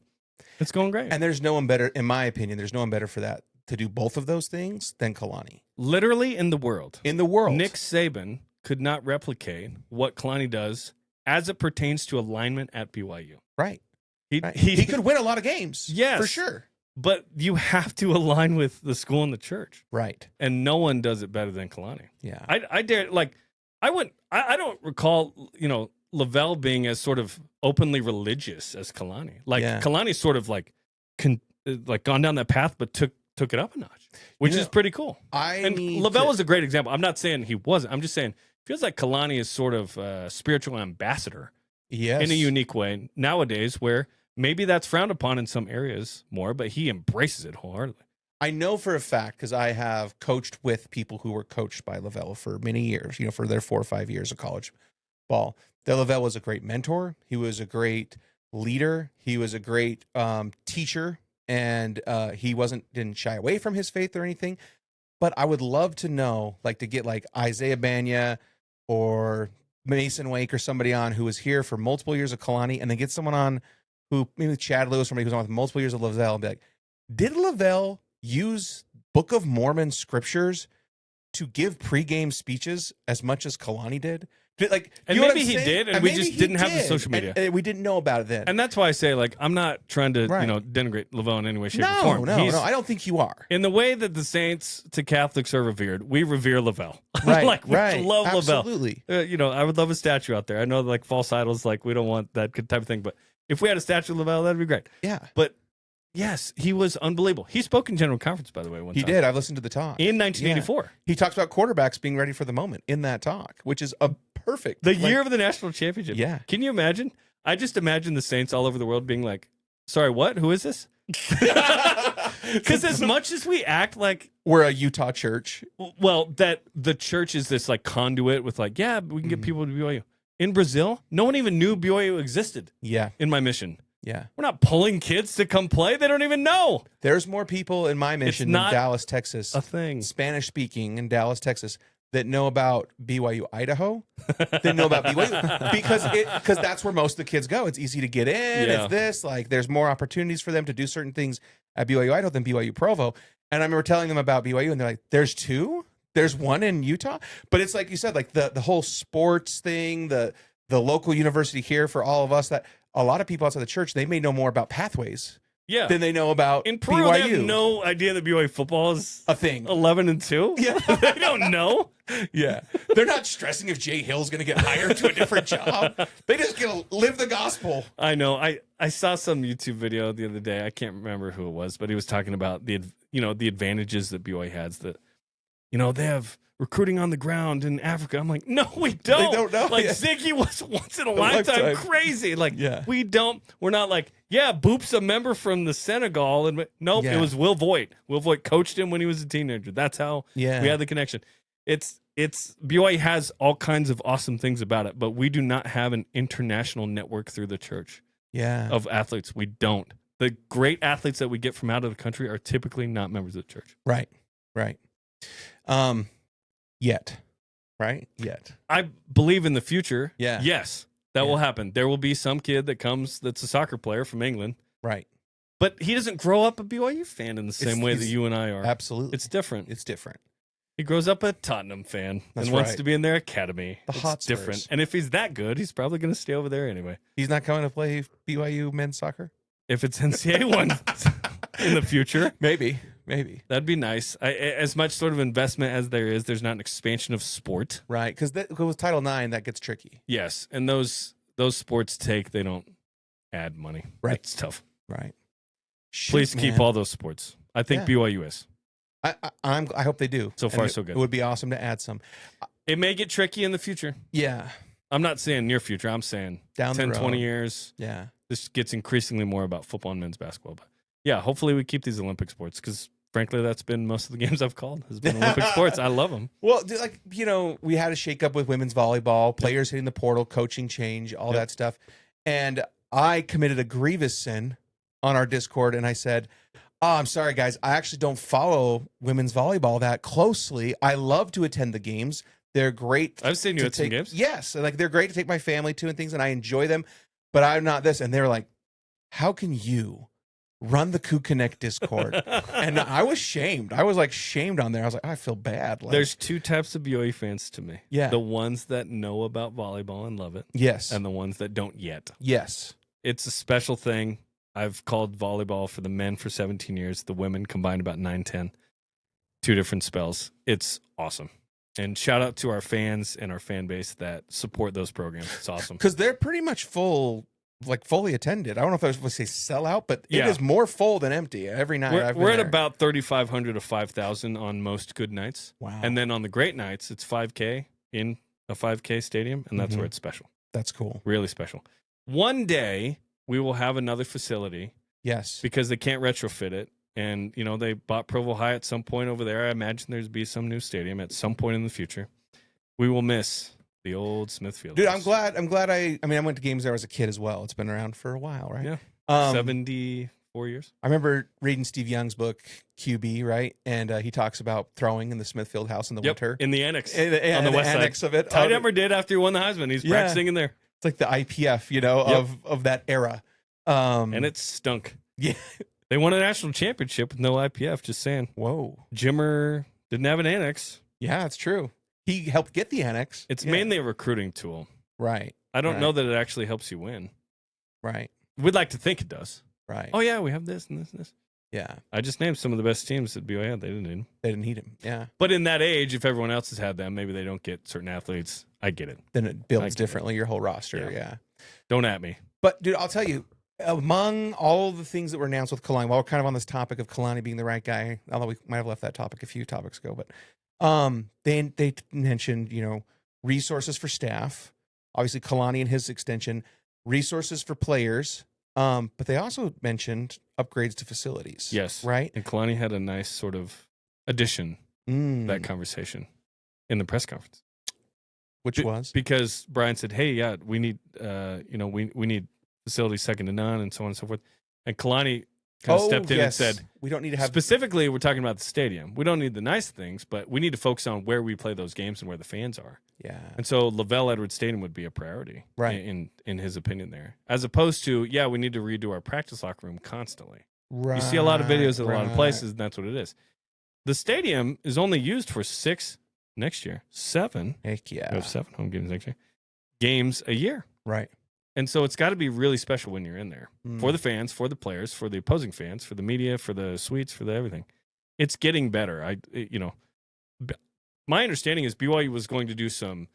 it's going great. And there's no one better, in my opinion, there's no one better for that, to do both of those things than Kalani. Literally in the world. In the world. Nick Saban could not replicate what Kalani does as it pertains to alignment at BYU. Right. He He could win a lot of games. Yes. For sure. But you have to align with the school and the church. Right. And no one does it better than Kalani. Yeah. I dare, like, I don't recall, Lavelle being as sort of openly religious as Kalani. Like, Kalani's sort of like gone down that path, but took it up a notch, which is pretty cool. Lavelle was a great example. I'm not saying he wasn't. I'm just saying it feels like Kalani is sort of a spiritual ambassador in a unique way nowadays, where maybe that's frowned upon in some areas more, but he embraces it wholeheartedly. I know for a fact, because I have coached with people who were coached by Lavelle for many years, for their 4 or 5 years of college ball, that Lavelle was a great mentor. He was a great leader. He was a great teacher. And he didn't shy away from his faith or anything. But I would love to know, like, to get like Isaiah Banya or Mason Wake or somebody on who was here for multiple years of Kalani, and then get someone on who, maybe Chad Lewis, somebody who's on with multiple years of Lavelle, and be like, did Lavelle use Book of Mormon scriptures to give pregame speeches as much as Kalani did? Like, and maybe he did, and we just didn't have the social media. And we didn't know about it then. And that's why I say, like, I'm not trying to, denigrate Lavelle in any way, shape, or form. No, I don't think you are. In the way that the Saints to Catholics are revered, we revere Lavelle. Right, like, we love Absolutely. Lavelle. I would love a statue out there. I know, like, false idols, like, we don't want that type of thing, but if we had a statue of Lavelle, that'd be great. Yeah. But yes, he was unbelievable. He spoke in General Conference, by the way, one time. He did. I've listened to the talk. In 1984. Yeah. He talks about quarterbacks being ready for the moment in that talk, which is a perfect. The year of the national championship. Yeah. Can you imagine? I just imagine the Saints all over the world being like, sorry, what? Who is this? Because as much as we act like we're a Utah church, well, that the church is this like conduit with like, yeah, we can get people to BYU. In Brazil, no one even knew BYU existed. Yeah. In my mission. Yeah. We're not pulling kids to come play. They don't even know. There's more people in my mission in Dallas, Texas. A thing. Spanish speaking in Dallas, Texas, that know about BYU Idaho than know about BYU because that's where most of the kids go. It's easy to get in. Yeah. It's this, like, there's more opportunities for them to do certain things at BYU Idaho than BYU Provo. And I remember telling them about BYU, and they're like, there's two? There's one in Utah? But it's like you said, like the whole sports thing, the local university here for all of us, that a lot of people outside the church, they may know more about pathways than they know about in Peru. BYU. They have no idea that BYU football is a thing. 11-2. Yeah, they don't know. Yeah, they're not stressing if Jay Hill's going to get hired to a different job. They just going to live the gospel. I know. I saw some YouTube video the other day. I can't remember who it was, but he was talking about the advantages that BYU has. That they have recruiting on the ground in Africa. I'm like, no, we don't. They don't know. Like, Yeah. Ziggy was once in a lifetime. lifetime crazy. Like, Yeah. we don't. We're not like, Boop's a member from the Senegal. And nope, Yeah. it was Will Voigt. Will Voigt coached him when he was a teenager. That's how we had the connection. It's BYU has all kinds of awesome things about it, but we do not have an international network through the church of athletes. We don't. The great athletes that we get from out of the country are typically not members of the church. Right. Yet. I believe in the future. Yeah. Yes, that will happen. There will be some kid that comes that's a soccer player from England. Right. But he doesn't grow up a BYU fan in the same way that you and I are. Absolutely. It's different. He grows up a Tottenham fan and wants to be in their academy. The Hotspurs. Different. And if he's that good, he's probably going to stay over there anyway. He's not coming to play BYU men's soccer? If it's NCAA one in the future. Maybe. That'd be nice. As much sort of investment as there is, there's not an expansion of sport. Right, because with Title IX, that gets tricky. Yes, and those sports they don't add money. Right. It's tough. Right. Please keep all those sports. I think BYU is. I hope they do. So far, so good. It would be awesome to add some. It may get tricky in the future. Yeah. I'm not saying near future. I'm saying Down 10, the road. 20 years. Yeah. This gets increasingly more about football and men's basketball. But yeah, hopefully we keep these Olympic sports because frankly, that's been most of the games I've called has been Olympic sports. I love them. Well, we had a shakeup with women's volleyball, players hitting the portal, coaching change, all that stuff. And I committed a grievous sin on our Discord, and I said, I'm sorry, guys. I actually don't follow women's volleyball that closely. I love to attend the games. They're great. I've seen you at some games. Yes. They're great to take my family to and things, and I enjoy them, but I'm not this. And they're like, how can you run the Coug Connect Discord? And I was shamed. I was shamed on there. I was like, I feel bad. There's two types of BYU fans to me. Yeah. The ones that know about volleyball and love it. Yes. And the ones that don't yet. Yes. It's a special thing. I've called volleyball for the men for 17 years. The women combined about 9, 10. 2 different spells. It's awesome. And shout out to our fans and our fan base that support those programs. It's awesome. Because they're pretty much fully attended. I don't know if I was supposed to say sell out, but it is more full than empty every night. We're at about 3,500 to 5,000 on most good nights. Wow. And then on the great nights, it's 5K in a 5K stadium, and that's where it's special. That's cool. Really special. One day, we will have another facility. Yes. Because they can't retrofit it. And, they bought Provo High at some point over there. I imagine there's be some new stadium at some point in the future. We will miss the old Smithfield. Dude, I'm glad I went to games there as a kid as well. It's been around for a while, right? Yeah. 74 years. I remember reading Steve Young's book, QB, right? And he talks about throwing in the Smithfield house in the winter. In the annex. On the west annex side of it. Ty Detmer did after he won the Heisman. He's practicing in there. It's like the IPF, of that era. And it stunk. Yeah. They won a national championship with no IPF, just saying. Whoa. Jimmer didn't have an annex. Yeah, it's true. He helped get the annex. It's mainly a recruiting tool. Right. I don't know that it actually helps you win. Right. We'd like to think it does. Right. Oh, yeah, we have this and this and this. Yeah. I just named some of the best teams that BYU had. They didn't need him. They didn't need him. Yeah. But in that age, if everyone else has had them, maybe they don't get certain athletes. I get it. Then it builds differently, your whole roster. Yeah. Don't at me. But, dude, I'll tell you, among all the things that were announced with Kalani, while we're kind of on this topic of Kalani being the right guy, although we might have left that topic a few topics ago, but they mentioned, resources for staff, obviously Kalani and his extension, resources for players, but they also mentioned upgrades to facilities. Yes. Right? And Kalani had a nice sort of addition to that conversation in the press conference. Which was? Because Brian said, hey, yeah, we need, we need facilities second to none and so on and so forth. And Kalani kind of stepped in and said, we don't need to have specifically, we're talking about the stadium. We don't need the nice things, but we need to focus on where we play those games and where the fans are. Yeah. And so Lavelle Edwards Stadium would be a priority, right? In his opinion there, as opposed to, we need to redo our practice locker room constantly. Right. You see a lot of videos at a lot of places, and that's what it is. The stadium is only used for 6 next year, 7. Heck yeah. We have 7 home games next year. Games a year. Right. And so it's got to be really special when you're in there for the fans, for the players, for the opposing fans, for the media, for the suites, for the everything. It's getting better. My understanding is BYU was going to do some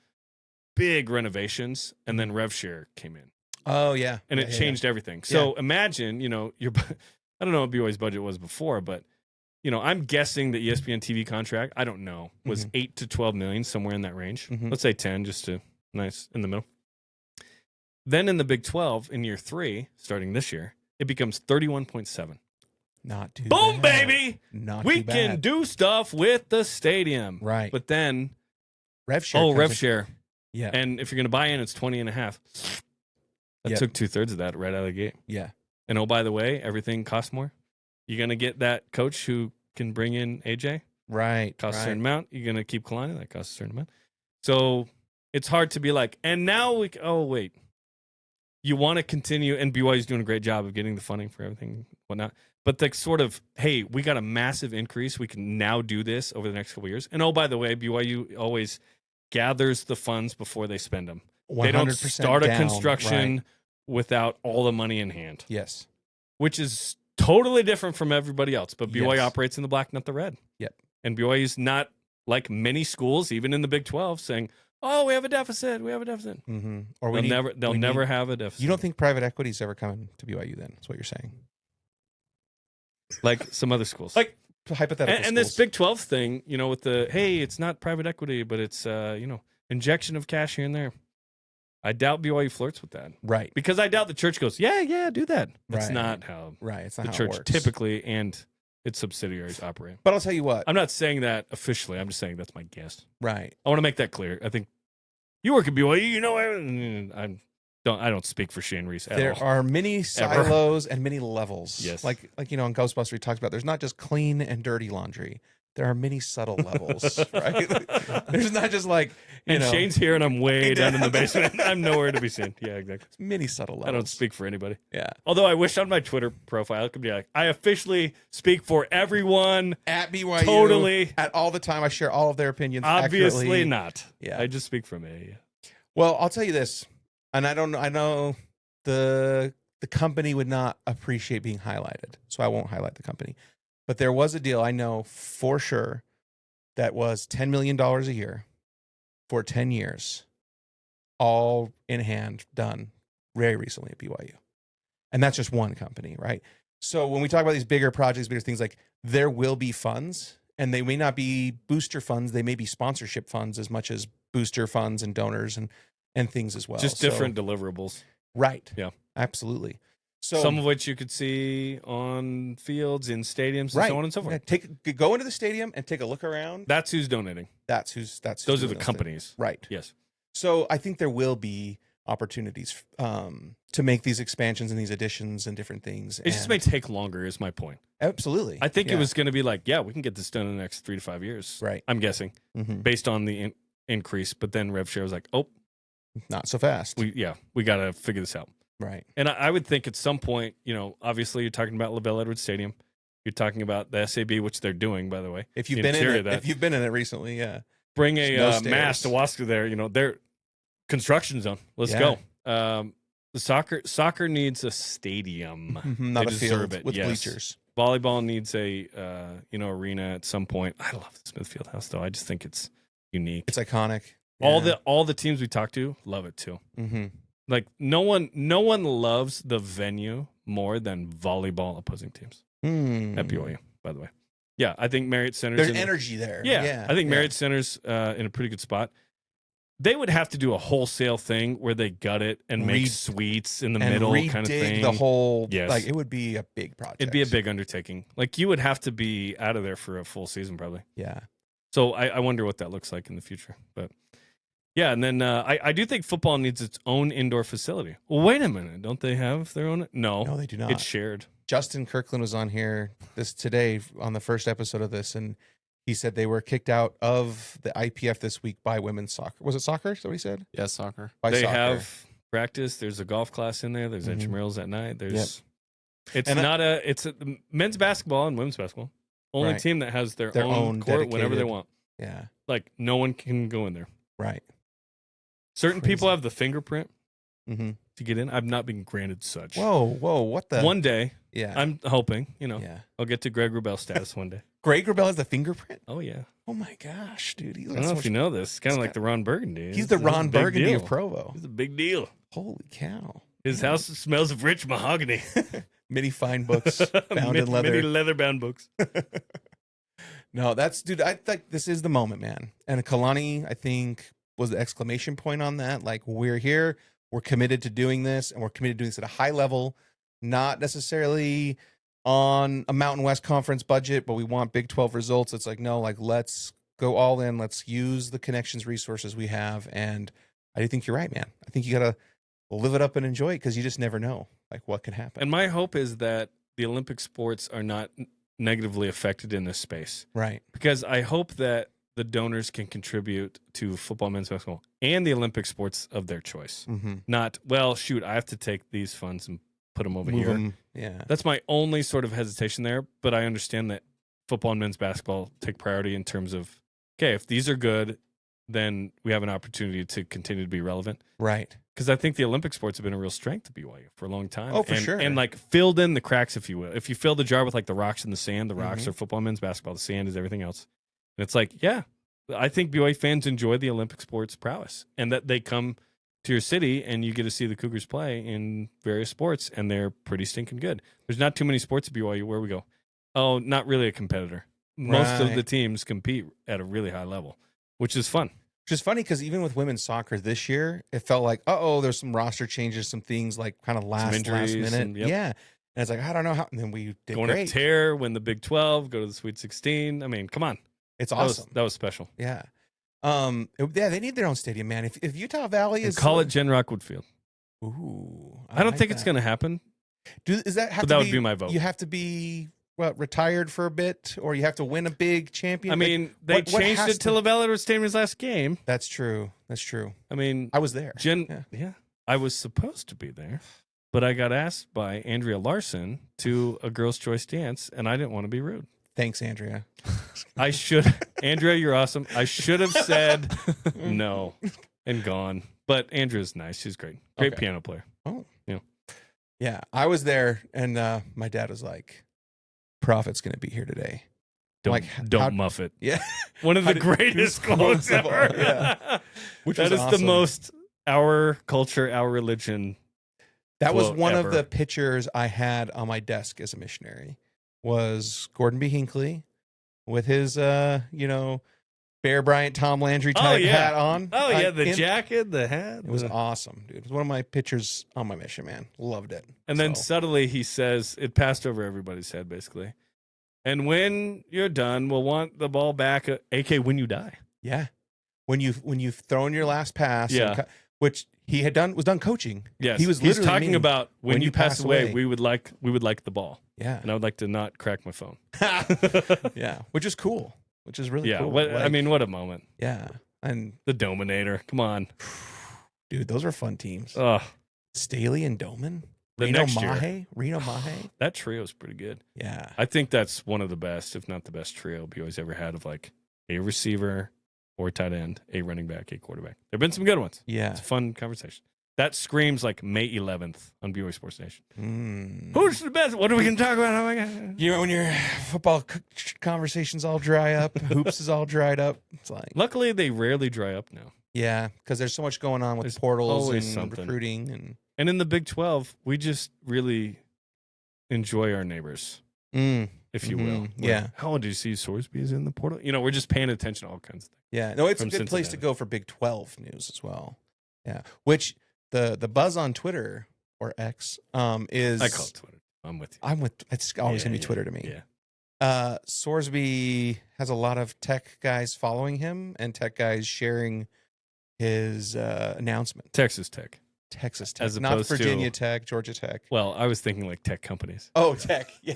big renovations, and then RevShare came in. Oh yeah, and it changed everything. So imagine, I don't know what BYU's budget was before, but I'm guessing the ESPN TV contract, I don't know, was 8 to 12 million, somewhere in that range. Let's say 10, just to nice in the middle. Then in the Big 12, in year 3, starting this year, it becomes 31.7. Not too Boom, bad. baby. Not We too bad. can do stuff with the stadium. Right. But then, rev share. rev share. Yeah. And if you're going to buy in, it's 20.5. That took 2/3 of that right out of the gate. Yeah. And oh, by the way, everything costs more. You're going to get that coach who can bring in AJ. Right. Costs a certain amount. You're going to keep Kalani. That costs a certain amount. So it's hard to be like, and now wait. You want to continue, and BYU's doing a great job of getting the funding for everything, whatnot. But the sort of, hey, we got a massive increase. We can now do this over the next couple of years. And oh, by the way, BYU always gathers the funds before they spend them. They don't start a construction without all the money in hand. Yes. Which is totally different from everybody else. But BYU Yes. operates in the black, not the red. Yep. And BYU's not like many schools, even in the Big 12, saying, oh, we have a deficit. We have a deficit. Mm-hmm. Or they'll never have a deficit. You don't think private equity's ever coming to BYU then? That's what you're saying. Like some other schools. Like hypothetical and this Big 12 thing, with the, hey, it's not private equity, but it's, injection of cash here and there. I doubt BYU flirts with that. Right. Because I doubt the church goes, yeah, do that. That's Right. not how It's not the how church it works. typically and its subsidiaries operate. But I'll tell you what. I'm not saying that officially. I'm just saying that's my guess. Right. I want to make that clear. I think you work at BYU, I don't speak for Shane Reese at There all. are many silos and many levels. Yes. Like in Ghostbusters, he talks about there's not just clean and dirty laundry. There are many subtle levels, right? There's not just like, Shane's here and I'm way down in the basement. I'm nowhere to be seen. Yeah, exactly. Many subtle levels. I don't speak for anybody. Yeah. Although I wish on my Twitter profile it could be like, I officially speak for everyone. At BYU. Totally. At all the time. I share all of their opinions. Obviously accurately. not. Yeah. I just speak from a. Well, I'll tell you this, and I know the company would not appreciate being highlighted, so I won't highlight the company. But there was a deal I know for sure that was $10 million a year for 10 years, all in hand, done very recently at BYU. And that's just one company, right? So when we talk about these bigger projects, bigger things, like there will be funds, and they may not be booster funds. They may be sponsorship funds as much as booster funds and donors and things as well. Just different deliverables. Right. Yeah. Absolutely. So some of which you could see on fields, in stadiums, and so on and so forth. Yeah, go into the stadium and take a look around. That's who's donating. That's who's those are the companies. Right. Yes. So I think there will be opportunities to make these expansions and these additions and different things. It just may take longer, is my point. Absolutely. I think it was going to be like, we can get this done in the next 3 to 5 years. Right. I'm guessing, based on the increase. But then rev share was like, not so fast. We got to figure this out. Right. And I would think at some point, obviously you're talking about LaBelle Edwards Stadium. You're talking about the SAB, which they're doing, by the way. If you've been in it recently, yeah. Bring a mast to walk through there. Their construction zone. Let's go. The soccer needs a stadium. Not they a field it. with bleachers. Volleyball needs a arena at some point. I love the Smith Fieldhouse though. I just think it's unique. It's iconic. All the teams we talk to love it too. Mm-hmm. Like no one loves the venue more than volleyball opposing teams at BYU. By the way, yeah, I think Marriott Center's there's energy there. Yeah, I think Marriott Center's in a pretty good spot. They would have to do a wholesale thing where they gut it and make suites in the middle, kind of thing. The whole, like it would be a big project. It'd be a big undertaking. Like you would have to be out of there for a full season, probably. Yeah. So I wonder what that looks like in the future, but. Yeah, and then I do think football needs its own indoor facility. Well, wait a minute. Don't they have their own? No, they do not. It's shared. Justin Kirkland was on here today on the first episode of this, and he said they were kicked out of the IPF this week by women's soccer. Was it soccer? Is that what he said? Yeah, soccer. They have practice. There's a golf class in there. There's intramurals at night. There's it's a men's basketball and women's basketball. Only team that has their own court whenever they want. Yeah. Like no one can go in there. Right. Certain people have the fingerprint to get in. I've not been granted such. Whoa, what the? One day, yeah. I'm hoping, I'll get to Greg Wrubell status one day. Greg Wrubell has the fingerprint? Oh, yeah. Oh, my gosh, dude. I don't know if you know this. It's kind of like the Ron Burgundy. He's the Ron Burgundy of Provo. He's a big deal. Holy cow. His house smells of rich mahogany. Many fine books bound in leather. Many leather-bound books. No, dude, I think this is the moment, man. And Kalani, I think, was the exclamation point on that. Like, we're here, we're committed to doing this, and we're committed to doing this at a high level, not necessarily on a Mountain West Conference budget, but we want Big 12 results. It's like, no, like, let's go all in. Let's use the connections, resources we have. And I think you're right, man. I think you got to live it up and enjoy it, because you just never know, like, what can happen. And my hope is that the Olympic sports are not negatively affected in this space. Right. Because I hope that the donors can contribute to football, men's basketball, and the Olympic sports of their choice. Mm-hmm. Not, well, shoot, I have to take these funds and put them over Move here. 'em. Yeah. That's my only sort of hesitation there. But I understand that football and men's basketball take priority in terms of, okay, if these are good, then we have an opportunity to continue to be relevant. Right. Because I think the Olympic sports have been a real strength to BYU for a long time. Oh, for sure. And like filled in the cracks, if you will. If you fill the jar with like the rocks and the sand, the rocks Mm-hmm. are football and men's basketball, the sand is everything else. And it's like, yeah, I think BYU fans enjoy the Olympic sports prowess, and that they come to your city and you get to see the Cougars play in various sports, and they're pretty stinking good. There's not too many sports at BYU where we go, oh, not really a competitor. Most of Right. the teams compete at a really high level, which is fun. Which is funny, because even with women's soccer this year, it felt like, there's some roster changes, some things like kind of last injuries minute. and- yep. Yeah. And it's like, I don't know how. And then we did Going great. to tear, win the Big 12, go to the Sweet 16. I mean, come on. It's That awesome. was, that was special. Yeah. Yeah, they need their own stadium, man. If Utah Valley And is call it Jen Rockwood Field. Ooh. I don't like think it's that. going to happen. Is that have But to that would be my vote. You have to be retired for a bit, or you have to win a big champion. I mean, they what changed has it to LaVelle Edwards Stadium's last game. That's true. That's true. I mean, I was there. yeah, I was supposed to be there, but I got asked by Andrea Larson to a girls' choice dance, and I didn't want to be rude. Thanks, Andrea. I should, Andrea, you're awesome. I should have said no and gone. But Andrea's nice. She's great. Great Okay. piano player. Oh. Yeah. Yeah, I was there, and my dad was like, Prophet's going to be here today. Don't, Like, don't how- muff it. Yeah. One of How the did- greatest who's quotes responsible? ever. Yeah. Which That was is awesome. the most our culture, our religion. That was quote one ever. of the pictures I had on my desk as a missionary, was Gordon B. Hinckley with his, Bear Bryant, Tom Landry type yeah. hat on. Oh, yeah, the in- jacket, the hat. It was the- awesome, dude. It was one of my pictures on my mission, man. Loved it. And then So, subtly he says, it passed over everybody's head, basically. And when you're done, we'll want the ball back, a.k.a. when you die. yeah, when you've thrown your last pass, and Yeah. which he was done coaching. Yes, he was he's literally talking meaning, about when you pass away, away. we would like the ball, yeah, and I would like to not crack my phone. yeah, which is cool. Which is really Yeah, cool. what, I Like, mean, what a moment. yeah, and The Dominator, come on. dude, those are fun teams. Ugh, Staley and Doman, the Reno next year, Mahe, Reno Mahe. that trio is pretty good. Yeah, I think that's one of the best, if not the best trio BYU's ever had of like a receiver or tight end, a running back, a quarterback. There have been some good ones. yeah. It's a fun conversation. That screams like May 11th on BYU Sports Nation. Mm. Who's the best? What are we going to talk about? Oh my God. You know, when your football conversations all dry up, hoops is all dried up. It's like, Luckily, they rarely dry up now. yeah, because there's so much going on with There's portals always and something. recruiting and. And in the Big 12, we just really enjoy our neighbors, if you will. Mhm. Like, Yeah. How did you see Sorsby is in the portal? You know, we're just paying attention to all kinds of things. Yeah, no, it's a From good place to Cincinnati. go for Big 12 news as well. Yeah, which the buzz on Twitter or X is. I call it Twitter. I'm with you. It's always Yeah, gonna be yeah, Twitter to me. Yeah. Sorsby has a lot of tech guys following him and tech guys sharing his announcement. Texas Tech. Texas Tech, As not opposed to- Virginia Tech, Georgia Tech. Well, I was thinking like tech companies. Oh, Tech. Yeah.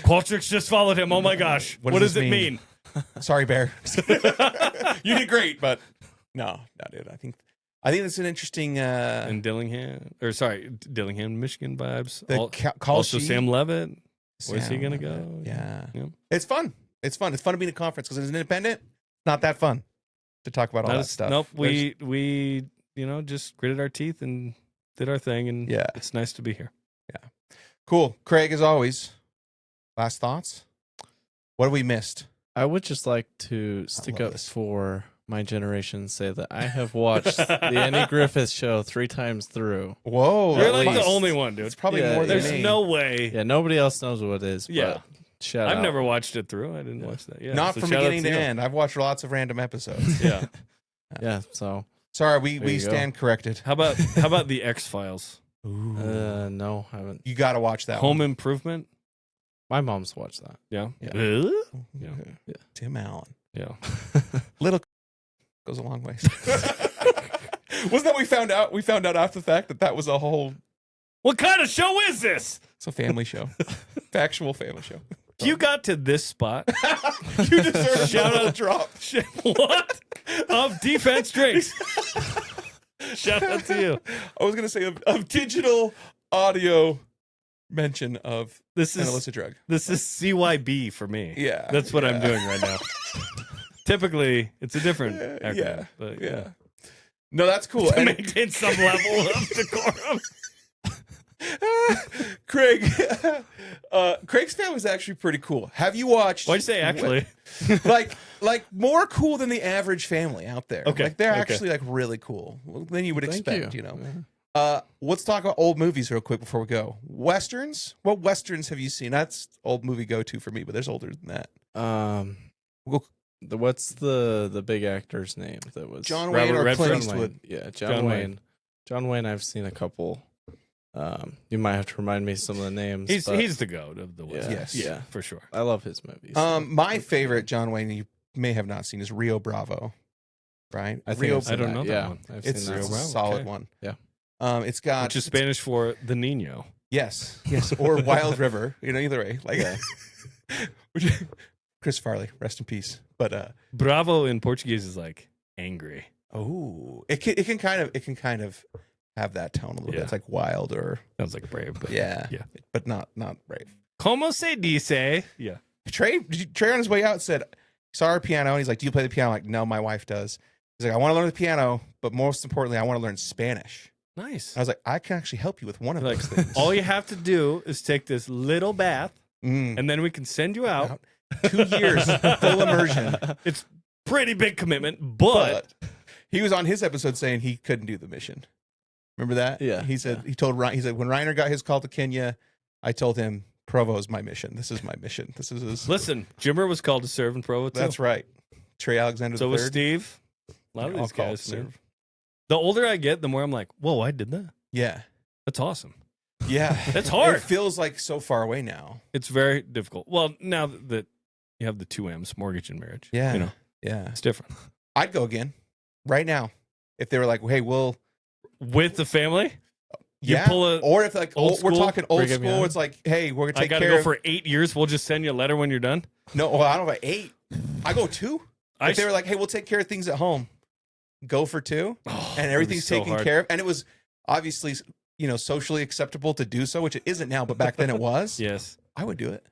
Qualtrics just followed him. Oh my gosh. What What does does this it mean? mean? Sorry, Bear. You did great, but no, dude. I think that's an interesting. And Dillingham, Dillingham, Michigan vibes. The call Also, sheet. Sam Levitt. Where's he Sam gonna Levitt. go? Yeah. Yeah. It's fun. It's fun. It's fun to be in a conference because as an independent, it's not that fun to talk about all that stuff. Nope. There's- We just gritted our teeth and did our thing, and Yeah. it's nice to be here. Cool. Craig, as always, last thoughts? What have we missed? I would just like to stick love up this. for my generation, say that I have watched the Andy Griffith show 3 times through. Whoa. You're at like least. the only one, dude. It's probably Yeah, more than There's me. no way. Yeah, nobody else knows what it is. Yeah. But Shout I've out. never watched it through. I didn't watch that. Yeah, Not so from shout out beginning to you. end. I've watched lots of random episodes. Yeah. Yeah. So Sorry, There we you go. stand corrected. How about the X-Files? no, I haven't. You got to watch that Home one. Improvement? My mom's watched that. Yeah. Yeah. Yeah. Yeah. Tim Allen. Yeah. Little goes a long way. Wasn't that we found out? We found out after the fact that was a whole. What kind of show is this? It's a family show, factual family show. If you got to this spot, You deserve a Shout little out. drop. what? Of defense drinks. Shout out to you. I was gonna say of digital audio mention of This an is illicit drug. this is CYB for me. Yeah, That's what I'm yeah. doing right now. Typically, it's a different acronym. Yeah, But yeah. No, that's cool. To And maintain some level of decorum. Craig, Craig's family is actually pretty cool. Have you watched? Why'd you say actually? like more cool than the average family out there. Okay, like they're okay. actually like really cool than you would Thank expect. you. You know. Yeah. Let's talk about old movies real quick before we go. Westerns. What westerns have you seen? That's old movie go to for me, but there's older than that. We'll go What's the big actor's name that was John Wayne Robert or Redford? Clint John Eastwood. Wayne. Yeah, John John Wayne. Wayne. John Wayne. I've seen a couple. You might have to remind me some of the names. but He's the goat of the West. Yeah, Yes. yeah. For sure. I love his movies. My favorite John Wayne you may have not seen is Rio Bravo. Right? I think Rio. I've seen I don't that. know that Yeah, one. I've It's, seen that. it's a Bravo, solid okay. one. Yeah. It's got Which is Spanish for the Nino. yes, or Wild River. You know, either way. Like Chris Farley, rest in peace. But Bravo in Portuguese is like angry. it can kind of have that tone a little bit. Yeah. It's like wild or Sounds like brave, but yeah, Yeah. but not brave. Como se dice? Yeah. Trey on his way out said, saw our piano, and he's like, "Do you play the piano?" I'm like, no, my wife does. He's like, "I want to learn the piano, but most importantly, I want to learn Spanish." Nice. I was like, "I can actually help you with one of Like, those things." all you have to do is take this little bath, Mm. and then we can send you out. 2 years full immersion. It's pretty big commitment, but But he was on his episode saying he couldn't do the mission. Remember that? Yeah, He said he told Ryan. He said when Reiner got his call to Kenya, I told him Provo is my mission. This is my mission. This is his. listen, Jimmer was called to serve in Provo too. That's right. Trey Alexander So was III. Steve. A lot of All these called guys. to man. serve. The older I get, the more I'm like, whoa, I did that. Yeah, That's awesome. yeah. That's hard. It feels like so far away now. It's very difficult. Well, now that you have the 2 M's, mortgage and marriage. Yeah, You know, yeah. it's different. I'd go again, right now, if they were like, "Hey, we'll." With the family, you Yeah. pull a Or if like old we're school, talking old Brigham school, Young. it's like, "Hey, we're gonna I take got to care go of." for 8 years. We'll just send you a letter when you're done. No, well, I don't know about 8. I go 2. I If they were like, "Hey, we'll take care of things at home," go for 2, Oh, and everything's so taken hard. care of. And it was obviously, socially acceptable to do so, which it isn't now, but back then it was. Yes, I would do it.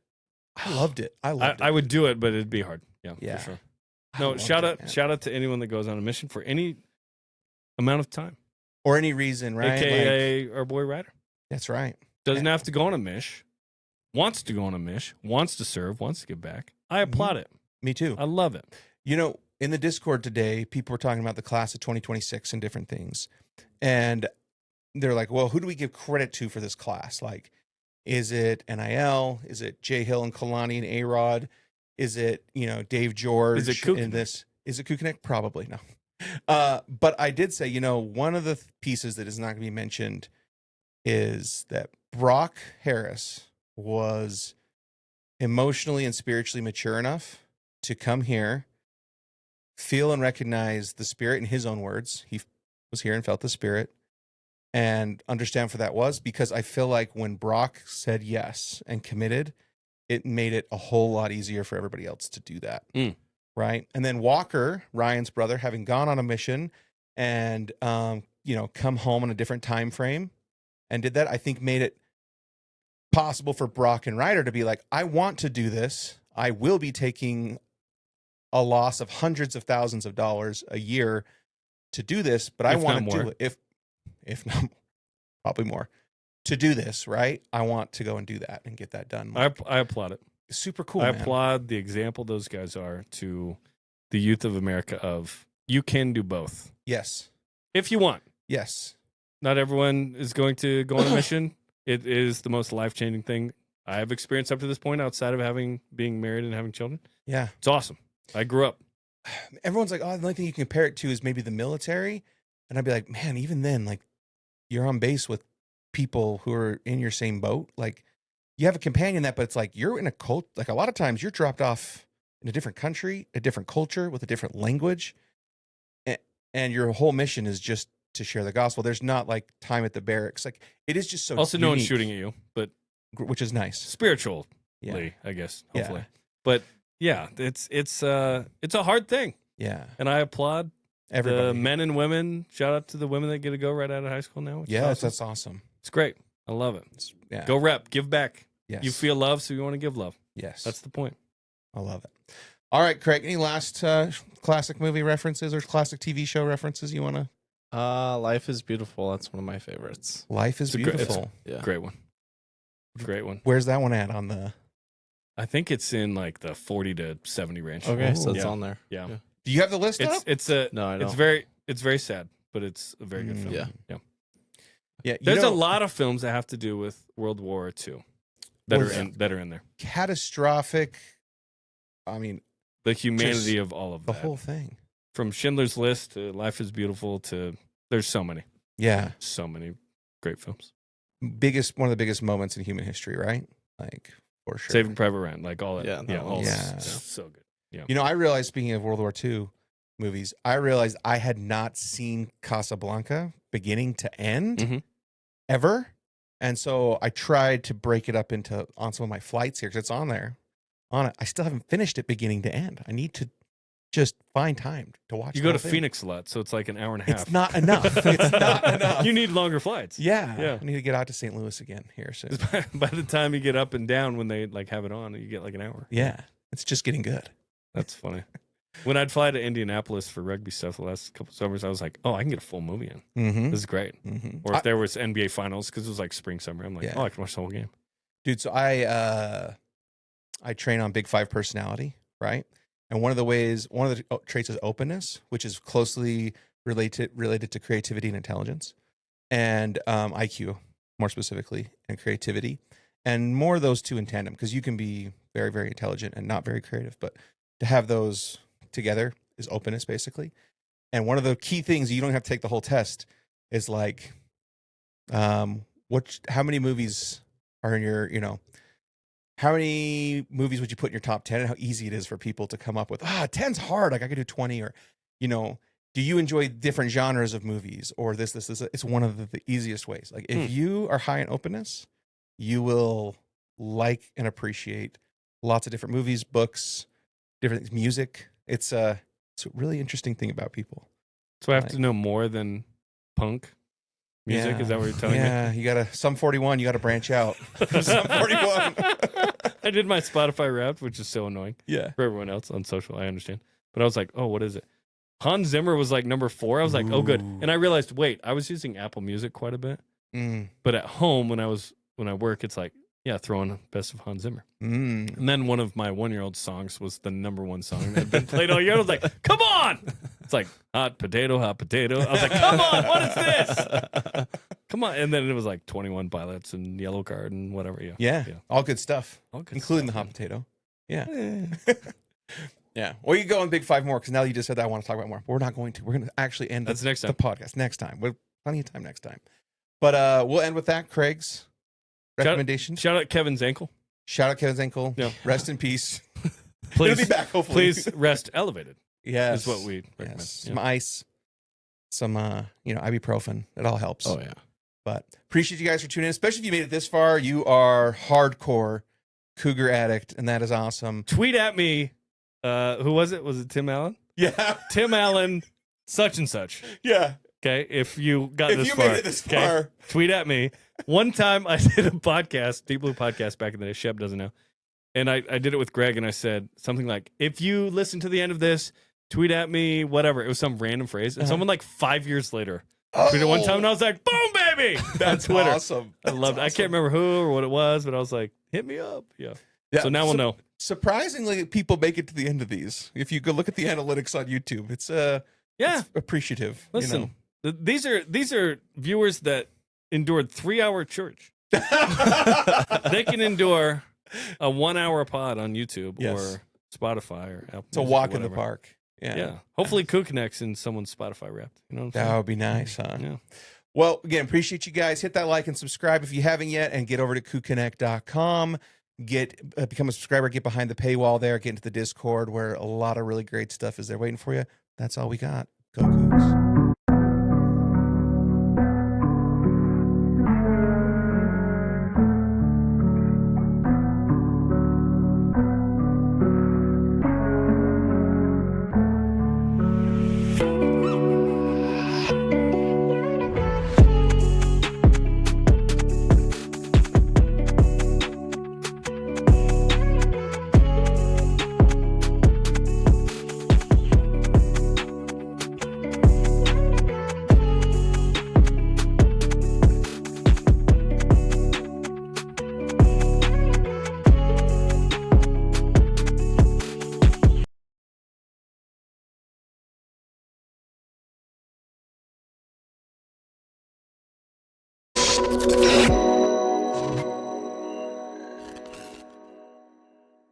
I loved it. I loved I it. would do it, but it'd be hard. Yeah, Yeah. for sure. I No, loved shout it, out, man. shout out to anyone that goes on a mission for any amount of time. or any reason, right? Like, AKA our boy Ryder that's right. doesn't have to go on a mish, wants to go on a mish, wants to serve, wants to give back. I applaud it. Me too. I love it. In the Discord today, people were talking about the class of 2026 and different things. And they're like, well, who do we give credit to for this class? Like, is it NIL? Is it Jay Hill and Kalani and A-Rod? Is it, Dave George? Is it Coug in this? Is it Coug Connect? Probably no. But I did say, one of the pieces that is not going to be mentioned is that Brock Harris was emotionally and spiritually mature enough to come here, feel and recognize the Spirit in his own words. He was here and felt the Spirit and understand what that was, because I feel like when Brock said yes and committed, it made it a whole lot easier for everybody else to do that. Mm. Right. And then Walker, Ryan's brother, having gone on a mission and, come home in a different time frame and did that, I think made it possible for Brock and Ryder to be like, I want to do this. I will be taking a loss of hundreds of thousands of dollars a year to do this, but I If want not to do more. it. If not, probably more to do this, right? I want to go and do that and get that done. I applaud it. Super cool. I man. applaud the example those guys are to the youth of America of you can do both Yes. if you want. Yes. Not everyone is going to go on a mission. It is the most life-changing thing I have experienced up to this point outside of being married and having children. Yeah. It's awesome. I grew up. Everyone's like, oh, the only thing you can compare it to is maybe the military. And I'd be like, man, even then, like, you're on base with people who are in your same boat. Like, you have a companion but it's like you're in a cult. Like, a lot of times you're dropped off in a different country, a different culture with a different language. And your whole mission is just to share the gospel. There's not like time at the barracks. Like, it is just so Also, no one's unique, shooting at you, but which is nice. spiritually, Yeah. I guess, hopefully. Yeah. But yeah, it's a hard thing. Yeah. And I applaud Everybody. the men and women. Shout out to the women that get to go right out of high school now. Which is Yes, awesome. that's awesome. It's great. I love it. Yeah. Go rep, give back. Yes. You feel love, so you want to give love. Yes. That's the point. I love it. All right, Craig, any last classic movie references or classic TV show references you want to? Life is Beautiful. That's one of my favorites. Life is It's a great- Beautiful. Yeah. Great one. Great one. Where's that one at on the? I think it's in like the 40 to 70 range. Okay, so Oh. it's Yeah. on there. Yeah. Do you have the list up? It's a No, I don't. it's very sad, but it's a very good film. Yeah. Yeah. Yeah. you There's know, a lot of films that have to do with World War II that Well, are in there. catastrophic. I mean, The humanity Just of all of the that. whole thing. From Schindler's List to Life is Beautiful to there's so many great films. One of the biggest moments in human history, right? Like, for sure. Saving Private Ryan, like all that. Yeah, that all one's- Yeah. so good. You know, I realized, speaking of World War II movies, I realized I had not seen Casablanca beginning to end Mhm. ever. And so I tried to break it up on some of my flights here because it's on there. On it. I still haven't finished it beginning to end. I need to just find time to watch You the go whole to thing. Phoenix a lot, so it's like an hour and a half. It's not enough. It's not enough. You need longer flights. Yeah. Yeah. I need to get out to St. Louis again here soon. By the time you get up and down when they like have it on, you get like an hour. Yeah. It's just getting good. That's funny. When I'd fly to Indianapolis for rugby stuff the last couple summers, I was like, oh, I can get a full movie in. Mm-hmm. This is great. Mm-hmm. Or if there was NBA finals, because it was like spring, summer, I'm like, Yeah. oh, I can watch the whole game. Dude, so I train on Big Five personality, right? And one of the traits is openness, which is closely related to creativity and intelligence, and IQ more specifically, and creativity, and more of those two in tandem, because you can be very, very intelligent and not very creative, but to have those together is openness, basically. And one of the key things, you don't have to take the whole test, is like, how many movies are in your, how many movies would you put in your top 10, and how easy it is for people to come up with, 10's hard. Like, I could do 20, or, do you enjoy different genres of movies or this? It's one of the easiest ways. Like, if you are high in openness, you will like and appreciate lots of different movies, books, different things, music. It's a really interesting thing about people. So I have to know more than punk music? Yeah. Is that what you're telling me? Yeah, you gotta, Sum 41, you gotta branch out from Sum 41. I did my Spotify Wrapped, which is so annoying Yeah. for everyone else on social. I understand. But I was like, oh, what is it? Hans Zimmer was like number 4. I was like, oh, good. Ooh. And I realized, wait, I was using Apple Music quite a bit. Mm. But at home, when I work, it's like, yeah, throw on Best of Hans Zimmer. Mm. And then one of my 1-year-old songs was the number 1 song that had been played all year. I was like, come on. It's like, hot potato, hot potato. I was like, come on, what is this? Come on. And then it was like 21 Pilots and Yellow Card and whatever. Yeah. All good stuff, All good including stuff, the hot man. potato. Yeah. Yeah. Or you go on Big Five more, because now you just said that, I want to talk about more. But we're not going to. We're going to actually end That's next the time. podcast next time. We have plenty of time next time. But we'll end with that. Craig's recommendations. Shout out Kevin's ankle. Shout out Kevin's ankle. Yeah. Rest in peace. Please, It'll be back, hopefully. please rest elevated. Yes. Is what we recommend. Yes. Yeah. Some ice, some ibuprofen. It all helps. Oh yeah. But appreciate you guys for tuning in, especially if you made it this far. You are hardcore Cougar addict, and that is awesome. Tweet at me. Who was it? Was it Tim Allen? Yeah. Tim Allen, such and such. Yeah. Okay, if you got If this you far, made it this okay? far. Tweet at me. One time I did a podcast, Deep Blue podcast back in the day. Shep doesn't know. And I did it with Greg, and I said something like, if you listen to the end of this, tweet at me, whatever. It was some random phrase. And Uh-huh. someone like 5 years later tweeted one time, and I was like, boom, baby. That's on Twitter. awesome. I loved it. I can't remember who or what it was, but I was like, hit me up. Yeah. Yeah. So now we'll know. Surprisingly, people make it to the end of these. If you go look at the analytics on YouTube, it's Yeah. it's appreciative. Listen, these are viewers that endured 3-hour church. They can endure a 1 hour pod on YouTube Yes. or Spotify or Apple It's a Music or walk in the whatever. park. Yeah. Hopefully Coug Connect's in someone's Spotify Wrapped. You know what I'm saying? That would be nice, huh? Yeah. Well, again, appreciate you guys. Hit that like and subscribe if you haven't yet, and get over to cougconnect.com. Become a subscriber, get behind the paywall there, get into the Discord where a lot of really great stuff is there waiting for you. That's all we got. Go Cougs.